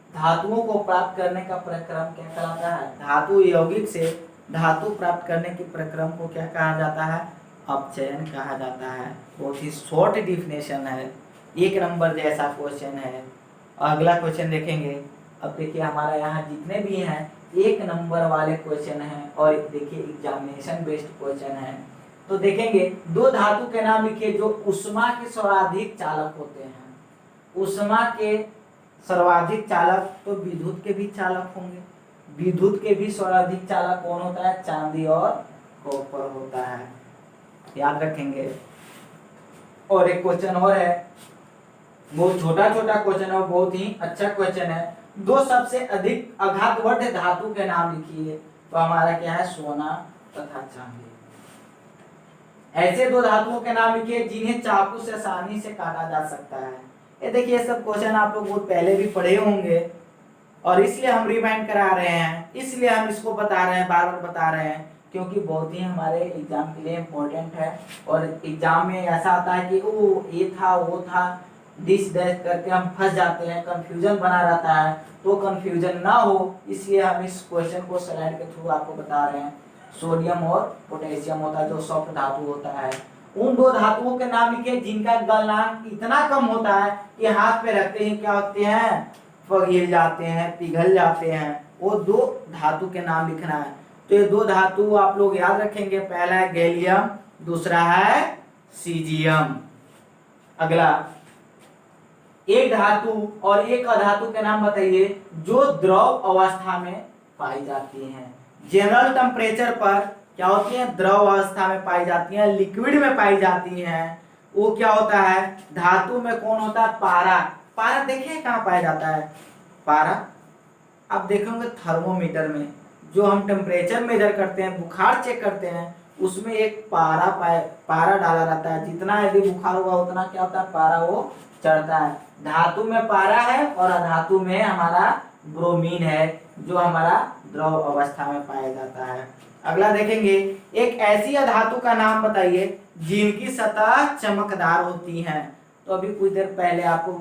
धातुओं को प्राप्त करने का प्रक्रम क्या कहलाता है, धातु यौगिक से धातु प्राप्त करने की प्रक्रम को क्या कहा जाता है, अपचयन कहा जाता है। बहुत ही शॉर्ट डिफिनेशन है, 1 नंबर जैसा क्वेश्चन है। अगला क्वेश्चन देखेंगे। अब देखिए हमारा यहाँ जितने भी हैं 1 नंबर वाले क्वेश्चन हैं और देखिए एग्जामिनेशन बेस्ड क्वेश्चन है। तो देखेंगे 2 धातु के नाम लिखिए जो उष्मा के सर्वाधिक चालक होते हैं। उष्मा के सर्वाधिक चालक तो विद्युत के भी चालक होंगे, विद्युत के भी सर्वाधिक चालक कौन होता है, चांदी और कॉपर होता है, याद रखेंगे। और एक क्वेश्चन और है, बहुत छोटा छोटा क्वेश्चन है, बहुत ही अच्छा क्वेश्चन है। 2 सबसे अधिक आघातवर्ध धातु के नाम लिखिए। तो हमारा क्या है, सोना तथा चांदी। ऐसे 2 धातुओं के नाम लिखिए जिन्हें चाकू से आसानी से काटा जा सकता है। ये देखिए ये सब क्वेश्चन आप लोग बहुत पहले भी पढ़े होंगे और इसलिए हम रिमाइंड करा रहे हैं, इसलिए हम इसको बता रहे हैं, बार बार बता रहे हैं, क्योंकि बहुत ही हमारे एग्जाम के लिए इम्पोर्टेंट है। और एग्जाम में ऐसा आता है कि वो ये था वो था दिस दैट करके हम फंस जाते हैं, कंफ्यूजन बना रहता है। तो कंफ्यूजन ना हो इसलिए हम इस क्वेश्चन को स्लाइड के थ्रू आपको बता रहे हैं। सोडियम और पोटेशियम होता है जो सॉफ्ट धातु होता है। उन 2 धातुओं के नाम लिखिए जिनका गलनांक इतना कम होता है कि हाथ पे रखते ही क्या होते हैं, पिघल जाते हैं, पिघल जाते हैं। वो 2 धातु के नाम लिखना है। तो ये 2 धातु आप लोग याद रखेंगे, पहला है गैलियम, दूसरा है सीजियम। अगला, एक धातु और एक अधातु के नाम बताइए जो द्रव अवस्था में पाई जाती हैं। जनरल टेम्परेचर पर क्या होती है, द्रव अवस्था में पाई जाती हैं, लिक्विड में पाई जाती हैं। वो क्या होता है, धातु में कौन होता है, पारा। पारा देखिए कहाँ पाया जाता है, पारा आप देखेंगे थर्मोमीटर में, जो हम टेम्परेचर मेजर करते हैं, बुखार चेक करते हैं, उसमें एक पारा डाला रहता है। जितना यदि बुखार होगा उतना क्या होता है, पारा वो चढ़ता है। धातु में पारा है और अधातु में हमारा ब्रोमीन है जो हमारा द्रव अवस्था में पाया जाता है। अगला देखेंगे, एक ऐसी धातु का नाम बताइए जिनकी सतह चमकदार होती है। तो अभी कुछ देर पहले आपको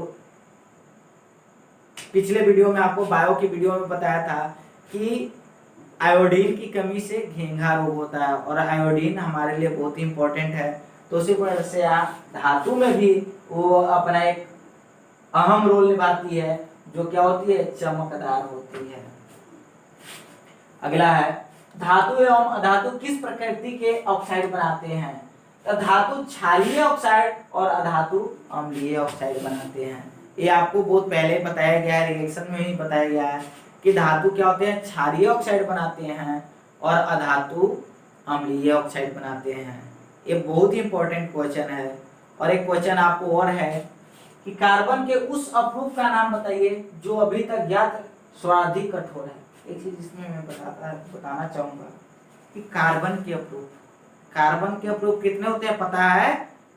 पिछले वीडियो में आपको बायो की वीडियो में बताया था कि आयोडीन की कमी से घेंघा रोग होता है और आयोडीन हमारे लिए बहुत ही इंपॉर्टेंट है। तो उसी वजह से धातु में भी वो अपना एक अहम रोल निभाती है जो क्या होती है, चमकदार होती है। अगला है, धातु एवं अधातु किस प्रकृति के ऑक्साइड बनाते हैं। तो धातु क्षारीय ऑक्साइड और अधातु अम्लीय ऑक्साइड बनाते हैं। ये आपको बहुत पहले बताया गया है, रिएक्शन में ही बताया गया है कि धातु क्या होते हैं, क्षारीय ऑक्साइड बनाते हैं और अधातु अम्लीय ऑक्साइड बनाते हैं। ये बहुत ही इंपॉर्टेंट क्वेश्चन है। और एक क्वेश्चन आपको और है कि कार्बन के उस अप्रूप का नाम बताइए जो अभी तक ज्ञात सर्वाधिक कठोर है। एक चीज इसमें मैं बताना चाहूंगा कि कार्बन के अप्रूप कितने होते हैं पता है,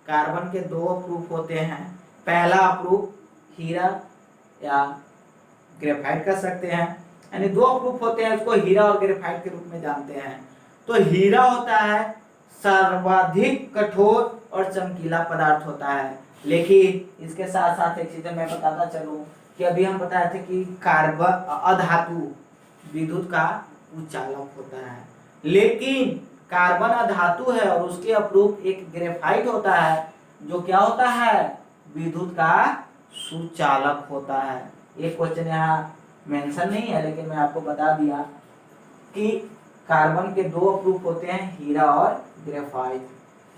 कार्बन के 2 अप्रूप होते हैं। पहला अप्रूप हीरा या ग्रेफाइट कर सकते हैं, यानी 2 अप्रूप होते हैं, उसको हीरा और ग्रेफाइट के रूप में जानते हैं। तो हीरा होता है सर्वाधिक कठोर और चमकीला पदार्थ होता है। लेकिन इसके साथ साथ एक चीज मैं बताता चलूं कि अभी हम बताए थे कि कार्बन अधातु विद्युत का उच्चालक होता है, लेकिन कार्बन अधातु है और उसके अपरूप एक ग्रेफाइट होता है जो क्या होता है, विद्युत का सुचालक होता है। ये क्वेश्चन यहाँ मेंशन नहीं है लेकिन मैं आपको बता दिया कि कार्बन के 2 अपरूप होते हैं, हीरा और ग्रेफाइट।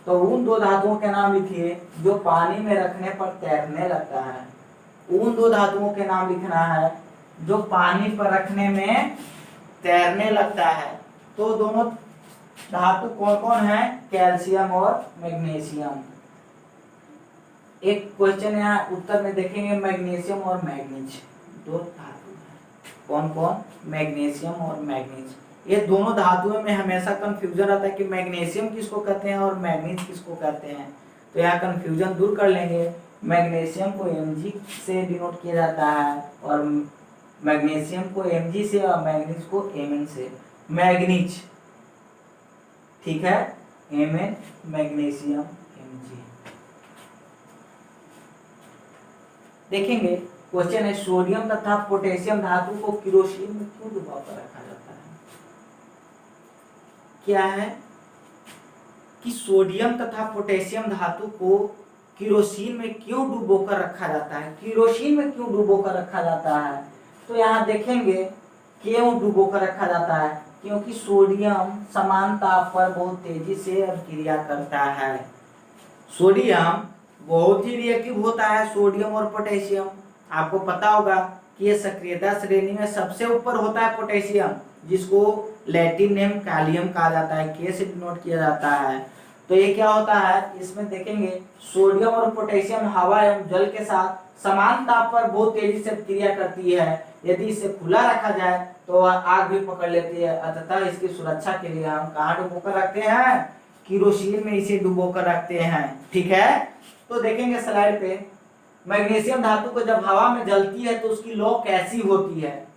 तो उन 2 धातुओं के नाम लिखिए जो पानी में रखने पर तैरने लगता है। उन 2 धातुओं के नाम लिखना है जो पानी पर रखने में तैरने लगता है। तो दोनों धातु कौन कौन है, कैल्शियम और मैग्नीशियम। एक क्वेश्चन यहाँ उत्तर में देखेंगे, मैग्नीशियम और मैग्नीज 2 धातु हैं। कौन कौन, मैग्नीशियम और मैग्नीज। ये दोनों धातुओं में हमेशा कंफ्यूजन रहता है कि मैग्नीशियम किसको कहते हैं और मैग्नीज किसको कहते हैं। तो यहाँ कंफ्यूजन दूर कर लेंगे। मैग्नीशियम को Mg से डिनोट किया जाता है और मैग्नीशियम को Mg से और मैग्नीज को Mn से। मैग्नीज, ठीक है, Mn, मैग्नीशियम Mg। देखेंगे क्वेश्चन है, सोडियम तथा पोटेशियम धातु को केरोसिन में क्यों डुबा कर रखा जाता है? क्या है कि सोडियम तथा पोटेशियम धातु को केरोसिन में क्यों डुबो कर रखा जाता है? केरोसिन में क्यों डुबो कर रखा जाता है? तो यहाँ देखेंगे क्यों डुबो कर रखा जाता है, क्योंकि सोडियम समान ताप पर बहुत तेजी से अभिक्रिया करता है। सोडियम बहुत ही रिएक्टिव होता है, सोडियम और पोटेशियम। आपको पता होगा कि ये सक्रियता श्रेणी में सबसे ऊपर होता है पोटेशियम, जिसको लैटिन नेम कैलियम कहा जाता है, के से डिनोट किया जाता है। तो ये क्या होता है, इसमें देखेंगे सोडियम और पोटेशियम हवा एवं जल के साथ समान ताप पर बहुत तेजी से क्रिया करती है। यदि इसे खुला रखा जाए तो वह आग भी पकड़ लेती है। अतः इसकी सुरक्षा के लिए हम कहाँ डुबो कर रखते हैं? केरोसिन में इसे डुबो कर रखते हैं, ठीक है। तो देखेंगे स्लाइड पे, मैग्नीशियम धातु को जब हवा में जलती है तो उसकी लौ कैसी होती है?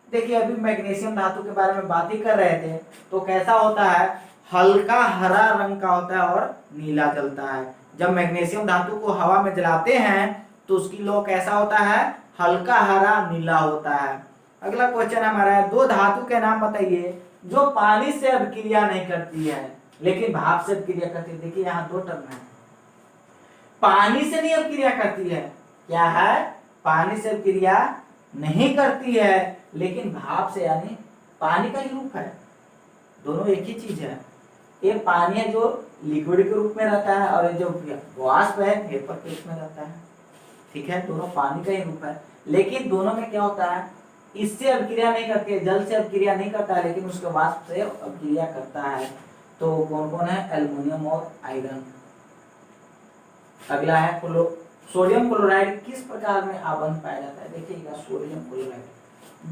देखिए अभी मैग्नीशियम धातु के बारे में बात ही कर रहे थे, तो कैसा होता है? हल्का हरा रंग का होता है और नीला जलता है। जब मैग्नीशियम धातु को हवा में जलाते हैं तो उसकी लौ कैसा होता है? हल्का हरा नीला होता है। अगला क्वेश्चन हमारा है, दो धातु के नाम बताइए जो पानी से अभिक्रिया नहीं करती है लेकिन भाप से अभिक्रिया करती है। देखिए यहाँ दो टर्म है, पानी से नहीं अभिक्रिया करती है, क्या है? पानी से अभिक्रिया नहीं करती है लेकिन भाप से, यानी पानी का ही रूप है, दोनों एक ही चीज है। ये पानी है जो लिक्विड के रूप में रहता है और ये जो वाष्प है वेपर के रूप में रहता है, ठीक है, दोनों पानी का ही रूप है। लेकिन दोनों में क्या होता है, इससे अभिक्रिया नहीं करती है, जल से अभिक्रिया नहीं करता है, लेकिन उसके वाष्प से अभिक्रिया करता है। तो कौन कौन है? एल्युमिनियम और आयरन। अगला है सोडियम क्लोराइड किस प्रकार में आबंध पाया जाता है? देखिएगा सोडियम क्लोराइड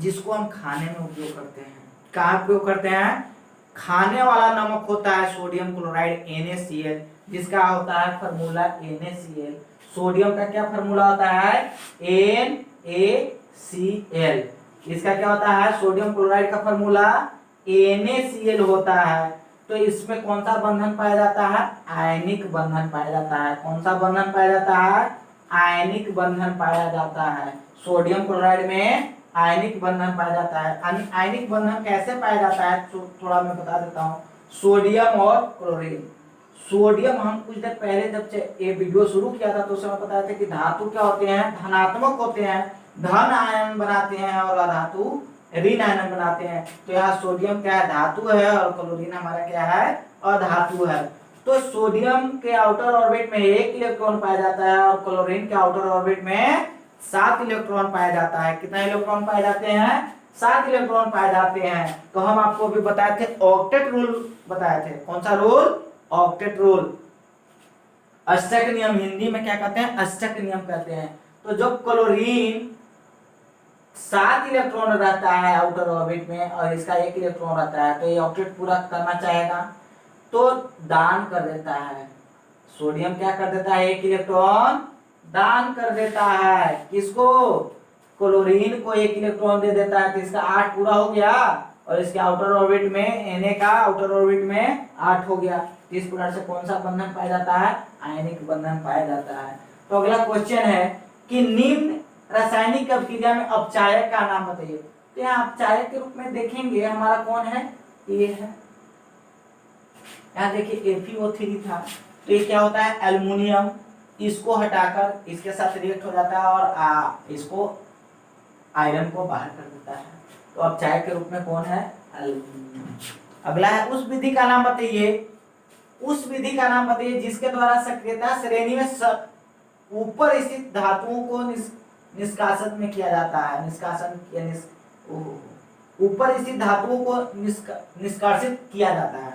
जिसको हम खाने में उपयोग करते हैं, कहाँ उपयोग करते हैं? खाने वाला नमक होता है सोडियम क्लोराइड NaCl, जिसका होता है फार्मूला NaCl। सोडियम का क्या फार्मूला होता है? NaCl। इसका क्या होता है? सोडियम क्लोराइड का फार्मूला NaCl होता है। तो इसमें कौन सा बंधन पाया जाता है? आयनिक बंधन पाया जाता है। कौन सा बंधन पाया जाता है? आयनिक बंधन पाया जाता है। सोडियम क्लोराइड में आयनिक बंधन पाया जाता है। आयनिक बंधन कैसे पाया जाता है थोड़ा मैं बता देता हूँ। सोडियम और क्लोरीन, सोडियम हम कुछ देर पहले जब ये वीडियो शुरू किया था तो उसमें बताया था कि धातु क्या होते हैं? धनात्मक होते हैं, धन आयन बनाते हैं, और अधातु ऋण आयन बनाते हैं। तो यहाँ सोडियम क्या है? धातु है, और क्लोरीन हमारा क्या है? अधातु है। तो सोडियम के आउटर ऑर्बिट में 1 इलेक्ट्रॉन पाया जाता है और क्लोरीन के आउटर ऑर्बिट में 7 इलेक्ट्रॉन पाया जाता है। कितना इलेक्ट्रॉन पाए जाते हैं? 7 इलेक्ट्रॉन पाए जाते हैं। तो हम आपको भी बताए थे ऑक्टेट रूल बताए थे। कौन सा रूल? Octet rule. अष्टक नियम, हिंदी में क्या कहते हैं? अष्टक नियम कहते हैं। तो जो क्लोरीन 7 इलेक्ट्रॉन रहता है आउटर ऑर्बिट में और इसका 1 इलेक्ट्रॉन रहता है, तो ये ऑक्टेट पूरा करना चाहेगा तो दान कर देता है। सोडियम क्या कर देता है? 1 इलेक्ट्रॉन दान कर देता है। किसको? क्लोरीन को 1 इलेक्ट्रॉन दे देता है। तो इसका 8 पूरा हो गया और इसके आउटर ऑर्बिट में Na का आउटर ऑर्बिट में 8 हो गया। तो इस प्रकार से कौन सा बंधन पाया जाता है? आयनिक बंधन पाया जाता है। तो अगला क्वेश्चन है कि निम्न रासायनिक अभिक्रिया में अपचायक का नाम बताइए। तो यहाँ अपचायक के रूप में देखेंगे हमारा कौन है? ये है, यहाँ देखिए FeO3 था, तो ये क्या होता है? एल्युमिनियम, इसको हटाकर इसके साथ रिएक्ट हो जाता है और इसको आयरन को बाहर कर देता है। तो अपचायक के रूप में कौन है? एल्युमिनियम। अगला है उस विधि का नाम बताइए, उस विधि का नाम बताइए जिसके द्वारा सक्रियता श्रेणी में ऊपर स्थित धातुओं को निष्कासन में किया जाता है। निष्कासन या ऊपर स्थित धातुओं को निष्कासित किया जाता है।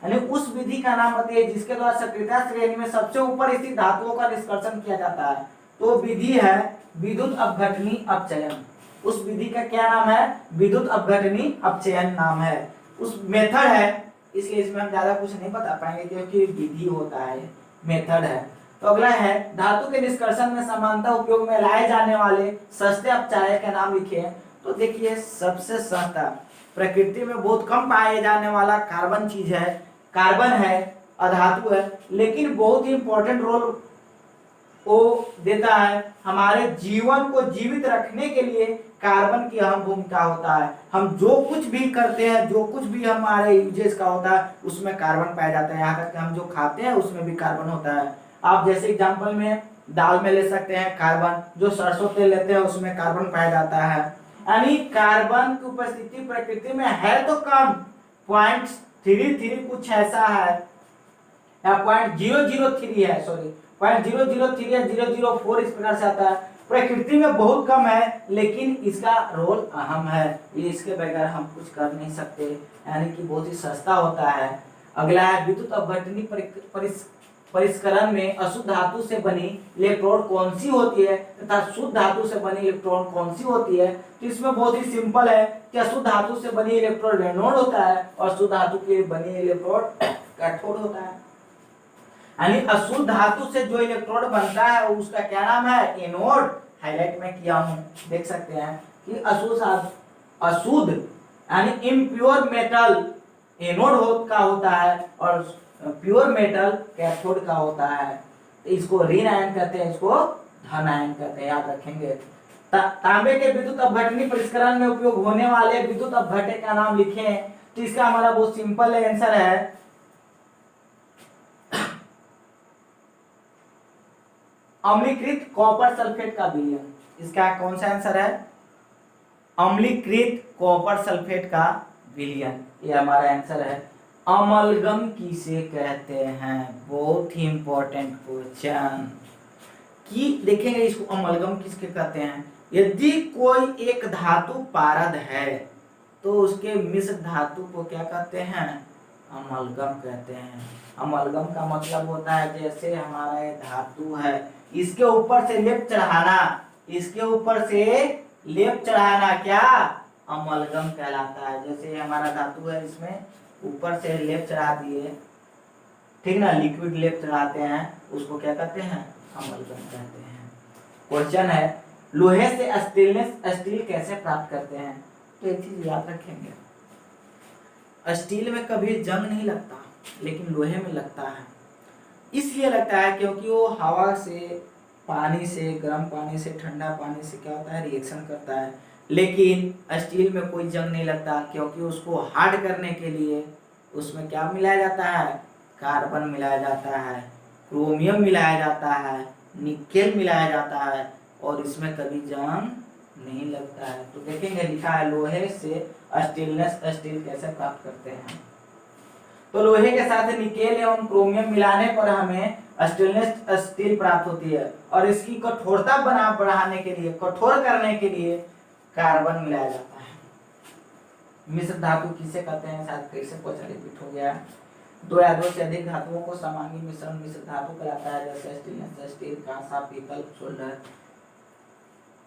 यानी उस विधि का नाम बताइए जिसके द्वारा सक्रियता श्रेणी में सबसे ऊपर स्थित धातुओं का निष्कर्षण किया जाता है। तो विधि है विद्युत अपघटनी अपचयन। उस विधि का क्या नाम है? विद्युत अपघटनी अपचयन नाम है। उस मेथड है, इसलिए इसमें हम ज्यादा कुछ नहीं बता पाएंगे क्योंकि विधि होता है, मेथड है। तो अगला है धातु के निष्कर्षण में समानता उपयोग में लाए जाने वाले सस्ते अपचायक के नाम लिखिए। तो देखिए सबसे सस्ता प्रकृति में बहुत कम पाए जाने वाला कार्बन चीज है, कार्बन है, अधातु है, लेकिन बहुत ही इंपॉर्टेंट रोल वो देता है। हमारे जीवन को जीवित रखने के लिए कार्बन की अहम भूमिका होता है। हम जो कुछ भी करते हैं, जो कुछ भी हमारे यूजेस का होता है उसमें कार्बन पाया जाता है। यहाँ तक हम जो खाते हैं उसमें भी कार्बन होता है। आप जैसे एग्जांपल में दाल में ले सकते हैं कार्बन, जो सरसों तेल लेते हैं उसमें कार्बन पाया जाता है। यानी कार्बन की उपस्थिति प्रकृति में है तो कम, 0.33 कुछ ऐसा है या 0.003 है, सॉरी 0.003 या 004 इस प्रकार से आता है। प्रकृति में बहुत कम है लेकिन इसका रोल अहम है, ये इसके बगैर हम कुछ कर नहीं सकते, यानी कि बहुत ही सस्ता होता है। अगला है विद्युत अपघटनी परिष्करण में अशुद्ध धातु से बनी इलेक्ट्रोड कौन सी होती है तथा शुद्ध धातु से बनी इलेक्ट्रॉन कौन सी होती है। तो इसमें बहुत ही सिंपल है कि अशुद्ध धातु से बनी इलेक्ट्रोड एनोड होता है और शुद्ध धातु की बनी इलेक्ट्रोड कैथोड होता है। यानी अशुद्ध धातु से जो इलेक्ट्रोड बनता है उसका क्या नाम है, एनोड। हाईलाइट में किया हूं, देख सकते हैं कि अशुद्ध यानी इम्प्योर मेटल एनोड का होता है और प्योर मेटल कैथोड का होता है। तो इसको ऋण आयन कहते हैं, इसको धन आयन कहते हैं, याद रखेंगे। तांबे के विद्युत अपघटनी परिष्करण में उपयोग होने वाले विद्युत अपघटक का नाम लिखें। तो इसका हमारा बहुत सिंपल आंसर है अम्लीकृत कॉपर सल्फेट का विलयन। इसका कौन सा आंसर है, अम्लीकृत कॉपर सल्फेट का विलयन, ये हमारा आंसर है। अमलगम किसे कहते हैं, बहुत ही इंपॉर्टेंट क्वेश्चन कि देखेंगे इसको अमलगम किसके कहते हैं। यदि कोई एक धातु पारद है तो उसके मिश्र धातु को क्या कहते हैं, अमलगम कहते हैं। अमलगम का मतलब होता है जैसे हमारा ये धातु है, इसके ऊपर से लेप चढ़ाना, इसके ऊपर से लेप चढ़ाना क्या अमलगम कहलाता है। जैसे हमारा धातु है, इसमें ऊपर से लेप चढ़ा दिए, ठीक ना, लिक्विड लेप चढ़ाते हैं, उसको क्या कहते हैं, अमलगम कहते हैं। क्वेश्चन है लोहे से स्टील कैसे प्राप्त करते हैं। तो एक चीज याद रखेंगे, स्टील में कभी जंग नहीं लगता लेकिन लोहे में लगता है। इसलिए लगता है क्योंकि वो हवा से, पानी से, गर्म पानी से, ठंडा पानी से क्या होता है, रिएक्शन करता है। लेकिन स्टील में कोई जंग नहीं लगता क्योंकि उसको हार्ड करने के लिए उसमें क्या मिलाया जाता है, कार्बन मिलाया जाता है, क्रोमियम मिलाया जाता है, निकेल मिलाया जाता है और इसमें कभी जंग नहीं लगता है। तो देखेंगे लिखा है लोहे से स्टेनलेस स्टील कैसे प्राप्त करते हैं। तो लोहे के साथ निकेल एवं क्रोमियम मिलाने पर हमें स्टेनलेस स्टील प्राप्त होती है और इसकी कठोरता बढ़ाने के लिए, कठोर करने के लिए कार्बन मिलाया जाता है। मिश्र धातु किसे कहते हैं, शायद फिर से क्वेश्चन रिपीट हो गया। दो या दो से अधिक धातुओं को समांगी मिश्रण मिश्र धातु कहलाता है, जैसे स्टेनलेस स्टील, कांसा, पीतल, सोल्डर।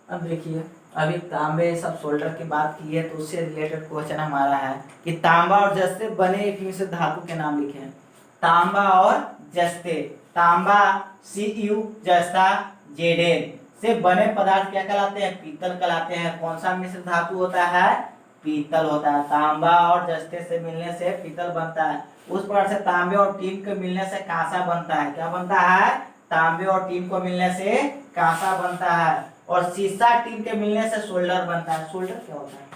अब देखिए अभी तांबे सब सोल्डर की बात की है तो उससे रिलेटेड क्वेश्चन हमारा है कि तांबा और जस्ते बने एक मिश्र धातु के नाम लिखें। तांबा और जस्ते, तांबा Cu, जस्ता Zn से बने पदार्थ क्या कहलाते हैं, पीतल कहलाते हैं। कौन सा मिश्र धातु होता है, पीतल होता है। तांबा और जस्ते से मिलने से पीतल बनता है। उस प्रकार से तांबे और टीन के मिलने से कांसा बनता है। क्या बनता है, तांबे और टीन को मिलने से कांसा बनता है। और सीसा टीन के मिलने से सोल्डर बनता है। सोल्डर क्या होता है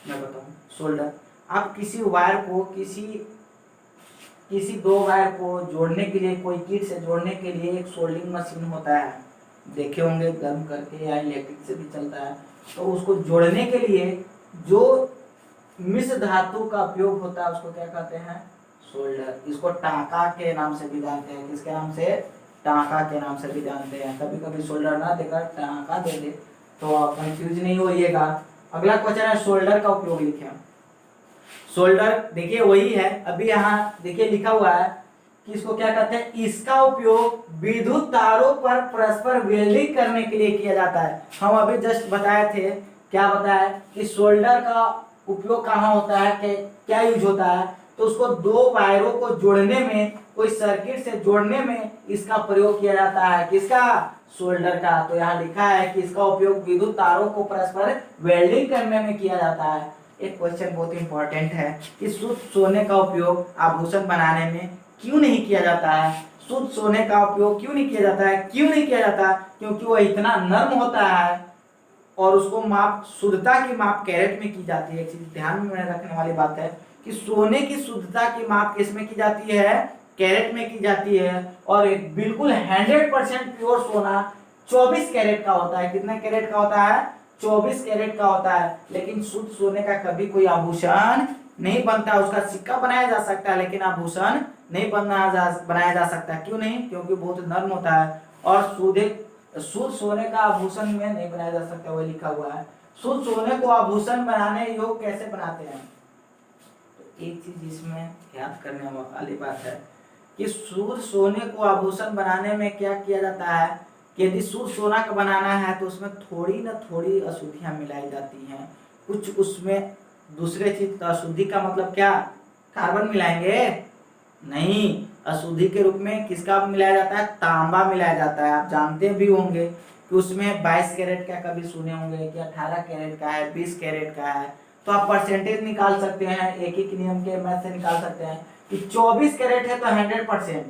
मैं बताऊं। सोल्डर, आप किसी वायर को, किसी दो वायर को जोड़ने के लिए, कोई किट से जोड़ने के लिए एक सोल्डरिंग मशीन होता है, देखे होंगे, गर्म करके या इलेक्ट्रिक से भी चलता है। तो उसको जोड़ने के लिए जो मिश्र धातु का उपयोग होता है उसको क्या कहते हैं, सोल्डर। इसको टांका के नाम से भी जानते हैं। किसके नाम से, टांका के नाम से भी जानते हैं। कभी कभी सोल्डर ना देकर टांका दे दे तो आप कंफ्यूज नहीं होइएगा। अगला क्वेश्चन है सोल्डर का उपयोग लिखें। सोल्डर देखिए वही है, अभी यहाँ देखिए लिखा हुआ है कि इसको क्या कहते हैं, इसका उपयोग विद्युत तारों पर परस्पर वेल्डिंग करने के लिए किया जाता है। हम अभी जस्ट बताए थे, क्या बताया कि सोल्डर का उपयोग कहाँ होता है, क्या यूज होता है, तो उसको दो वायरों को जोड़ने में, कोई सर्किट से जोड़ने में इसका प्रयोग किया जाता है। किसका? सोल्डर का। तो यहाँ लिखा है कि इसका उपयोग विद्युत तारों को परस्पर वेल्डिंग करने में किया जाता है। एक क्वेश्चन बहुत इंपॉर्टेंट है कि शुद्ध सोने का उपयोग आभूषण बनाने में क्यों नहीं किया जाता है? शुद्ध सोने का उपयोग क्यों नहीं किया जाता है? क्यों नहीं किया जाता? क्योंकि वह इतना नर्म होता है और उसको माप, शुद्धता की माप कैरेट में की जाती है। एक चीज ध्यान में रखने वाली बात है कि सोने की शुद्धता की माप किसमें की जाती है? कैरेट में की जाती है। और एक बिल्कुल 100% प्योर सोना 24 कैरेट का होता है। कितना कैरेट का होता है? 24 कैरेट का होता है। लेकिन शुद्ध सोने का कभी कोई आभूषण नहीं बनता। उसका सिक्का बनाया जा सकता है लेकिन आभूषण नहीं बनाया जा सकता। क्यों नहीं? क्योंकि बहुत नर्म होता है और शुद्ध सोने का आभूषण में नहीं बनाया जा सकता। वही लिखा हुआ है। शुद्ध सोने को आभूषण बनाने योग्य कैसे बनाते हैं? तो एक चीज इसमें याद करने वाली बात है कि शुद्ध सोने को आभूषण बनाने में क्या किया जाता है कि यदि शुद्ध सोना का बनाना है तो उसमें थोड़ी ना थोड़ी अशुद्धियां मिलाई जाती हैं। कुछ उसमें दूसरे चीज का, अशुद्धि का मतलब क्या? कार्बन मिलाएंगे? नहीं, अशुद्धि के रूप में किसका मिलाया जाता है? तांबा मिलाया जाता है। आप जानते भी होंगे कि उसमें 22 कैरेट का कभी सुने होंगे कि 18 कैरेट का है, 20 कैरेट का है। तो आप परसेंटेज निकाल सकते हैं, एक एक नियम के मैथ से निकाल सकते हैं कि 24 कैरेट है तो 100%,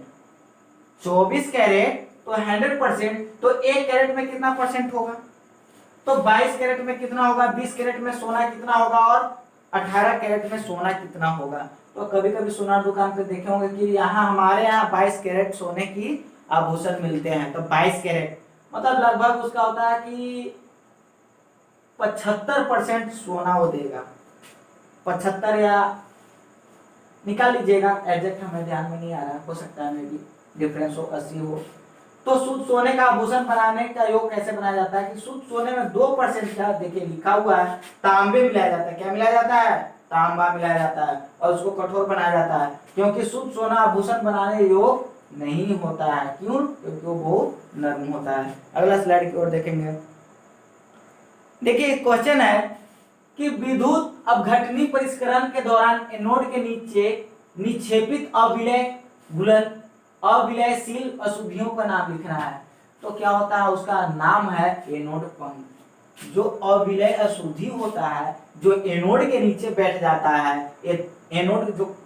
24 कैरेट तो 100%, तो 1 कैरेट में कितना परसेंट होगा? तो 22 कैरेट में कितना होगा? 20 कैरेट में सोना कितना होगा? और 18 कैरेट में सोना कितना होगा? तो कभी कभी सोनार दुकान पे देखे होंगे कि यहाँ हमारे यहाँ 22 कैरेट सोने की आभूषण मिलते हैं। तो 22 कैरेट मतलब लगभग उसका होता है कि 75% सोना वो देगा। 75 या निकाल लीजिएगा, एग्जैक्ट हमें ध्यान में नहीं आ रहा, हो सकता है मे भी डिफरेंस हो, 80 हो। तो शुद्ध सोने का आभूषण बनाने का योग कैसे बनाया जाता है कि शुद्ध सोने में 2% क्या, देखिए लिखा हुआ है, तांबे मिलाया जाता है। क्या मिलाया जाता है? तांबा मिलाया जाता है और उसको कठोर बनाया जाता है क्योंकि शुद्ध सोना आभूषण बनाने योग नहीं होता है। क्यों? क्योंकि वो बहुत नर्म होता है। अगला स्लाइड की ओर देखेंगे। देखिए क्वेश्चन है कि विद्युत अपघटनी परिष्करण के दौरान एनोड के नीचे निक्षेपित अविलयशील अशुद्धियों का नाम लिखना है। तो क्या होता है? उसका नाम है एनोड पंख। जो अविलय अशुद्धि होता है जो एनोड के नीचे बैठ जाता है, एनोड जो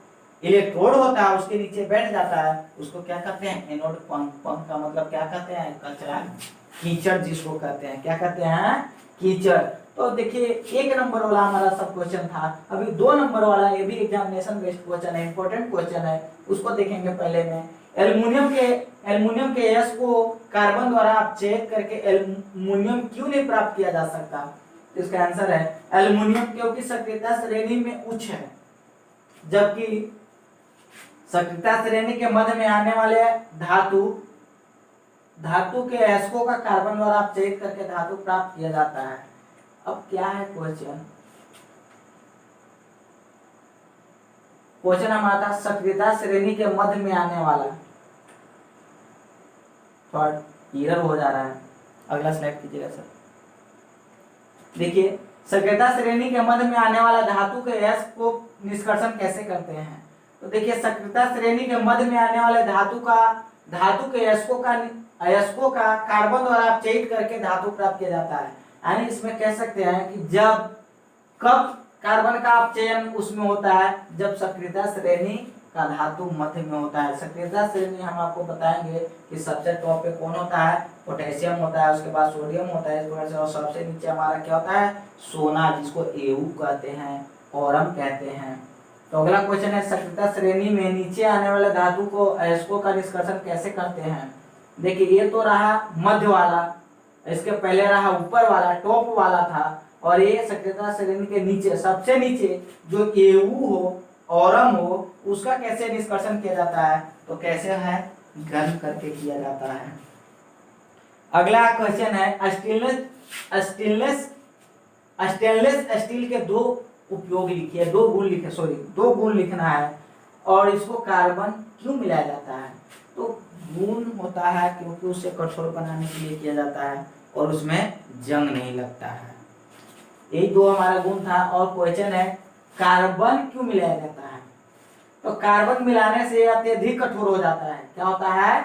इलेक्ट्रोड होता है उसके नीचे बैठ जाता है, उसको क्या कहते हैं? एनोड पंख। पंख का मतलब क्या कहते हैं? कचरा, कीचड़ जिसको कहते हैं। क्या कहते हैं? कीचड़। तो देखिए 1 नंबर वाला हमारा सब क्वेश्चन था। अभी 2 नंबर वाला, ये भी एग्जामिनेशन बेस्ड क्वेश्चन है, इंपॉर्टेंट क्वेश्चन है, उसको देखेंगे। पहले में एल्युमिनियम के यश को कार्बन द्वारा अपचयित करके एल्युमिनियम क्यों नहीं प्राप्त किया जा सकता? तो इसका आंसर है एल्युमिनियम क्योंकि सक्रियता श्रेणी में उच्च है, जबकि सक्रियता श्रेणी के मध्य में आने वाले धातु के यशकों का कार्बन द्वारा अपचयित करके धातु प्राप्त किया जाता है। अब क्या है क्वेश्चन हमारा था सक्रियता श्रेणी के मध्य में आने वाला, थोड़ा एरर हो जा रहा है। अगला स्लाइड कीजिएगा सर। देखिए सक्रियता श्रेणी के मध्य में आने वाला धातु के यश को निष्कर्षण कैसे करते हैं? तो देखिए सक्रियता श्रेणी के मध्य में आने वाले धातु के अयस्कों का कार्बन द्वारा अपचयित करके धातु प्राप्त किया जाता है। यानी इसमें कह सकते हैं कि कब कार्बन का अपचयन उसमें होता है? जब सक्रियता श्रेणी का धातु मध्य में होता है। सक्रियता श्रेणी हम आपको बताएंगे कि सबसे टॉप पे कौन होता है? पोटेशियम होता है, उसके बाद सोडियम होता है, और सबसे नीचे हमारा क्या होता है? सोना, जिसको एऊ कहते हैं, औरम कहते हैं। तो अगला क्वेश्चन है सक्रियता श्रेणी में नीचे आने वाले धातु को अयस्कों का निष्कर्षण कैसे करते हैं? देखिए ये तो रहा मध्य वाला, इसके पहले रहा ऊपर वाला, टॉप वाला था, और ये सक्रियता श्रेणी के नीचे, सबसे नीचे जो एऊ हो, औरम हो, उसका कैसे निष्कर्षण किया जाता है? तो कैसे है? गर्म करके किया जाता है। अगला क्वेश्चन है स्टेनलेस स्टील के 2 उपयोग लिखिए, 2 गुण लिखना है, और इसको कार्बन क्यों मिलाया जाता है? तो गुण होता है क्योंकि उसे कठोर बनाने के लिए किया जाता है और उसमें जंग नहीं लगता है। यही 2 हमारा गुण था। और क्वेश्चन है कार्बन क्यों मिलाया जाता है? तो कार्बन मिलाने से अत्यधिक कठोर हो जाता है। क्या होता है?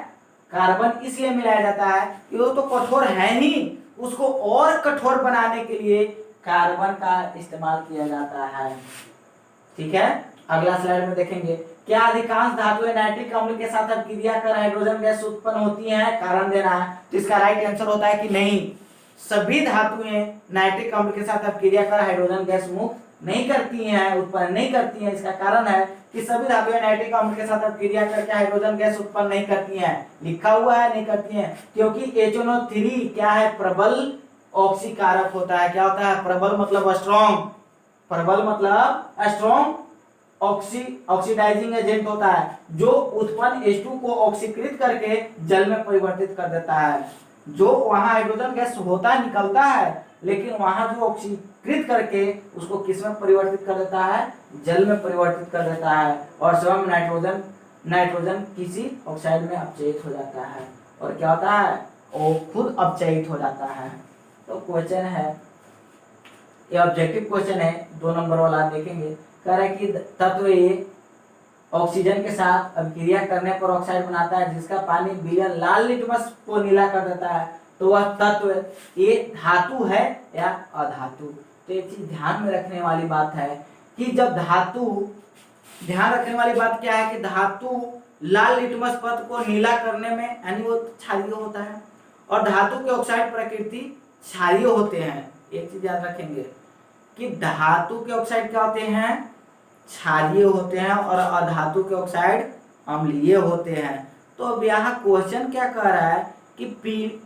कार्बन इसलिए मिलाया जाता है कि वो तो कठोर है ही, उसको और कठोर बनाने के लिए कार्बन का इस्तेमाल किया जाता है। ठीक है, अगला स्लाइड में देखेंगे, क्या अधिकांश धातुएं नाइट्रिक अम्ल के साथ अभिक्रिया कर हाइड्रोजन गैस उत्पन्न होती हैं? कारण देना है। तो इसका राइट आंसर होता है कि नहीं, सभी धातुएं नाइट्रिक अम्ल के साथ अभिक्रिया कर हाइड्रोजन गैस मुक्त नहीं करती हैं, उत्पन्न नहीं करती हैं। इसका कारण है कि सभी धातुएं नाइट्रिक अम्ल के साथ अभिक्रिया करके हाइड्रोजन गैस उत्पन्न नहीं करती हैं। लिखा हुआ है नहीं करती हैं, क्योंकि HNO3 क्या है? प्रबल ऑक्सीकारक होता है। क्या होता है? प्रबल मतलब स्ट्रॉन्ग, प्रबल मतलब स्ट्रॉन्ग ऑक्सीडाइजिंग एजेंट होता है, जो उत्पन्न H2 को ऑक्सीकृत करके जल में परिवर्तित कर देता है। जो वहां हाइड्रोजन गैस होता निकलता है, लेकिन वहां जो ऑक्सीकृत करके उसको किस में परिवर्तित कर देता है? जल में परिवर्तित कर देता है, और स्वयं नाइट्रोजन किसी ऑक्साइड में अपचयित हो जाता है। और क्या होता है? वो खुद अपचयित हो जाता है। तो क्वेश्चन है, ये ऑब्जेक्टिव क्वेश्चन है, 2 नंबर वाला देखेंगे। कह रहा है कि तत्व ए ऑक्सीजन के साथ अभिक्रिया करने पर ऑक्साइड बनाता है, जिसका पानी विलयन लाल लिटमस को नीला कर देता है। तो वह तत्व ये धातु है या अधातु? तो एक चीज ध्यान में रखने वाली बात है कि जब धातु, ध्यान रखने वाली बात क्या है कि धातु लाल लिटमस पथ को नीला करने में यानी वो क्षारीय होता है, और धातु के ऑक्साइड प्रकृति क्षारीय होते हैं। एक चीज याद रखेंगे कि धातु के ऑक्साइड क्या होते हैं? क्षारीय होते हैं, और अधातु के ऑक्साइड अम्लीय होते हैं। तो अब यहाँ क्वेश्चन क्या कह रहा है कि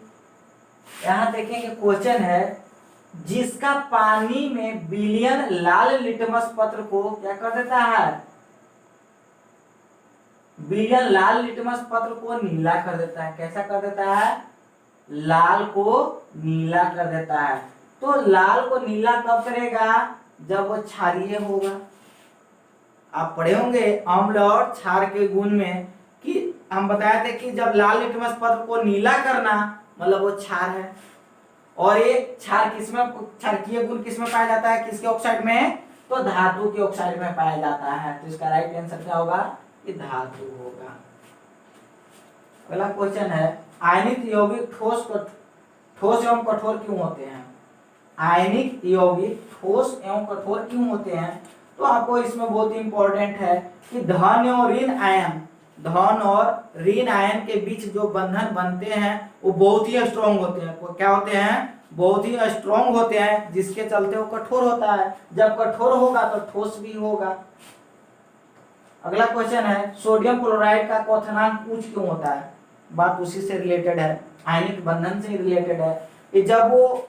यहाँ देखेंगे क्वेश्चन है, जिसका पानी में विलयन लाल लिटमस पत्र को क्या कर देता है? विलयन लाल लिटमस पत्र को नीला कर देता है। कैसा कर देता है? लाल को नीला कर देता है। तो लाल को नीला कब करेगा? जब वो क्षारीय होगा। आप पढ़े होंगे अम्ल और क्षार के गुण में कि हम बताए थे कि जब लाल लिटमस पत्र को नीला करना मतलब वो क्षार है, और ये क्षार किसमें, क्षारकीय गुण किसमें पाया जाता है? किसके ऑक्साइड में? तो धातु के ऑक्साइड में पाया जाता है। तो इसका राइट आंसर क्या होगा? कि धातु होगा। अगला क्वेश्चन है, आयनिक यौगिक ठोस एवं कठोर क्यों होते हैं? आयनिक यौगिक ठोस एवं कठोर क्यों होते हैं? तो आपको इसमें बहुत ही इंपॉर्टेंट है कि धन और ऋण आयन, धन और ऋण आयन के बीच जो बंधन बनते हैं वो बहुत ही स्ट्रॉन्ग होते हैं। वो क्या होते हैं? बहुत ही स्ट्रॉन्ग होते हैं, जिसके चलते वो कठोर होता है। जब कठोर होगा तो ठोस भी होगा। अगला क्वेश्चन है, सोडियम क्लोराइड का क्वथनांक उच्च क्यों होता है? बात उसी से रिलेटेड है, आयनिक बंधन से रिलेटेड है कि जब वो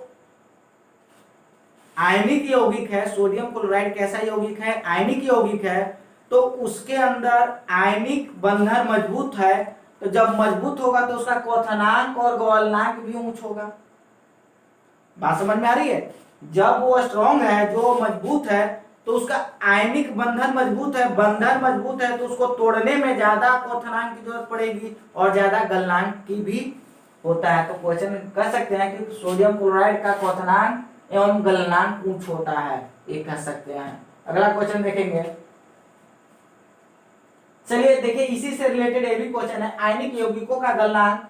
आयनिक यौगिक है, सोडियम क्लोराइड कैसा यौगिक है? आयनिक यौगिक है, तो उसके अंदर आयनिक बंधन मजबूत है। तो जब मजबूत होगा तो उसका क्वथनांक और गलनांक भी ऊंच होगा। बात समझ में आ रही है? जब वो स्ट्रॉन्ग है, जो मजबूत है, तो उसका आयनिक बंधन मजबूत है, बंधन मजबूत है, तो उसको तोड़ने में ज्यादा क्वथनांक की जरूरत पड़ेगी और ज्यादा गलनांक की भी होता है। तो क्वेश्चन कह सकते हैं कि सोडियम क्लोराइड का क्वथनांक एवं गलनांक उच्च होता है, ये कह सकते हैं। अगला क्वेश्चन देखेंगे, चलिए देखिए इसी से रिलेटेड ये भी क्वेश्चन है, आयनिक यौगिकों का गलनांक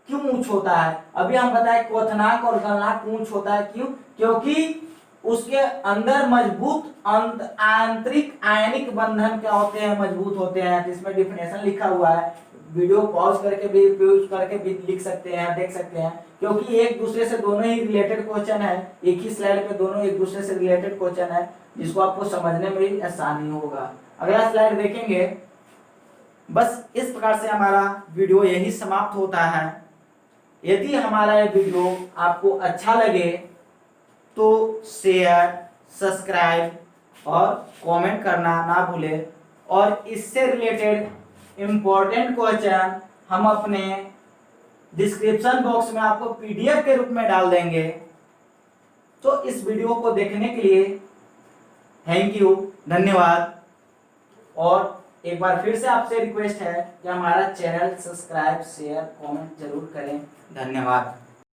क्यों उच्च होता है? अभी हम बताए क्वथनांक और गलनांक उच्च होता है। क्यों? क्योंकि उसके अंदर मजबूत आंतरिक आयनिक बंधन क्या होते हैं? मजबूत होते हैं। तो इसमें डिफिनेशन लिखा हुआ है, वीडियो पॉज करके भी लिख सकते हैं, देख सकते हैं, क्योंकि एक दूसरे से दोनों ही रिलेटेड क्वेश्चन है। एक ही स्लाइड पे दोनों एक दूसरे से रिलेटेड क्वेश्चन है, जिसको आपको समझने में भी आसानी होगा। अगला स्लाइड देखेंगे। बस इस प्रकार से हमारा वीडियो यही समाप्त होता है। यदि हमारा ये वीडियो आपको अच्छा लगे तो शेयर, सब्सक्राइब और कमेंट करना ना भूलें। और इससे रिलेटेड इम्पोर्टेंट क्वेश्चन हम अपने डिस्क्रिप्शन बॉक्स में आपको पीडीएफ के रूप में डाल देंगे। तो इस वीडियो को देखने के लिए थैंक यू, धन्यवाद। और एक बार फिर से आपसे रिक्वेस्ट है कि हमारा चैनल सब्सक्राइब, शेयर, कमेंट जरूर करें। धन्यवाद।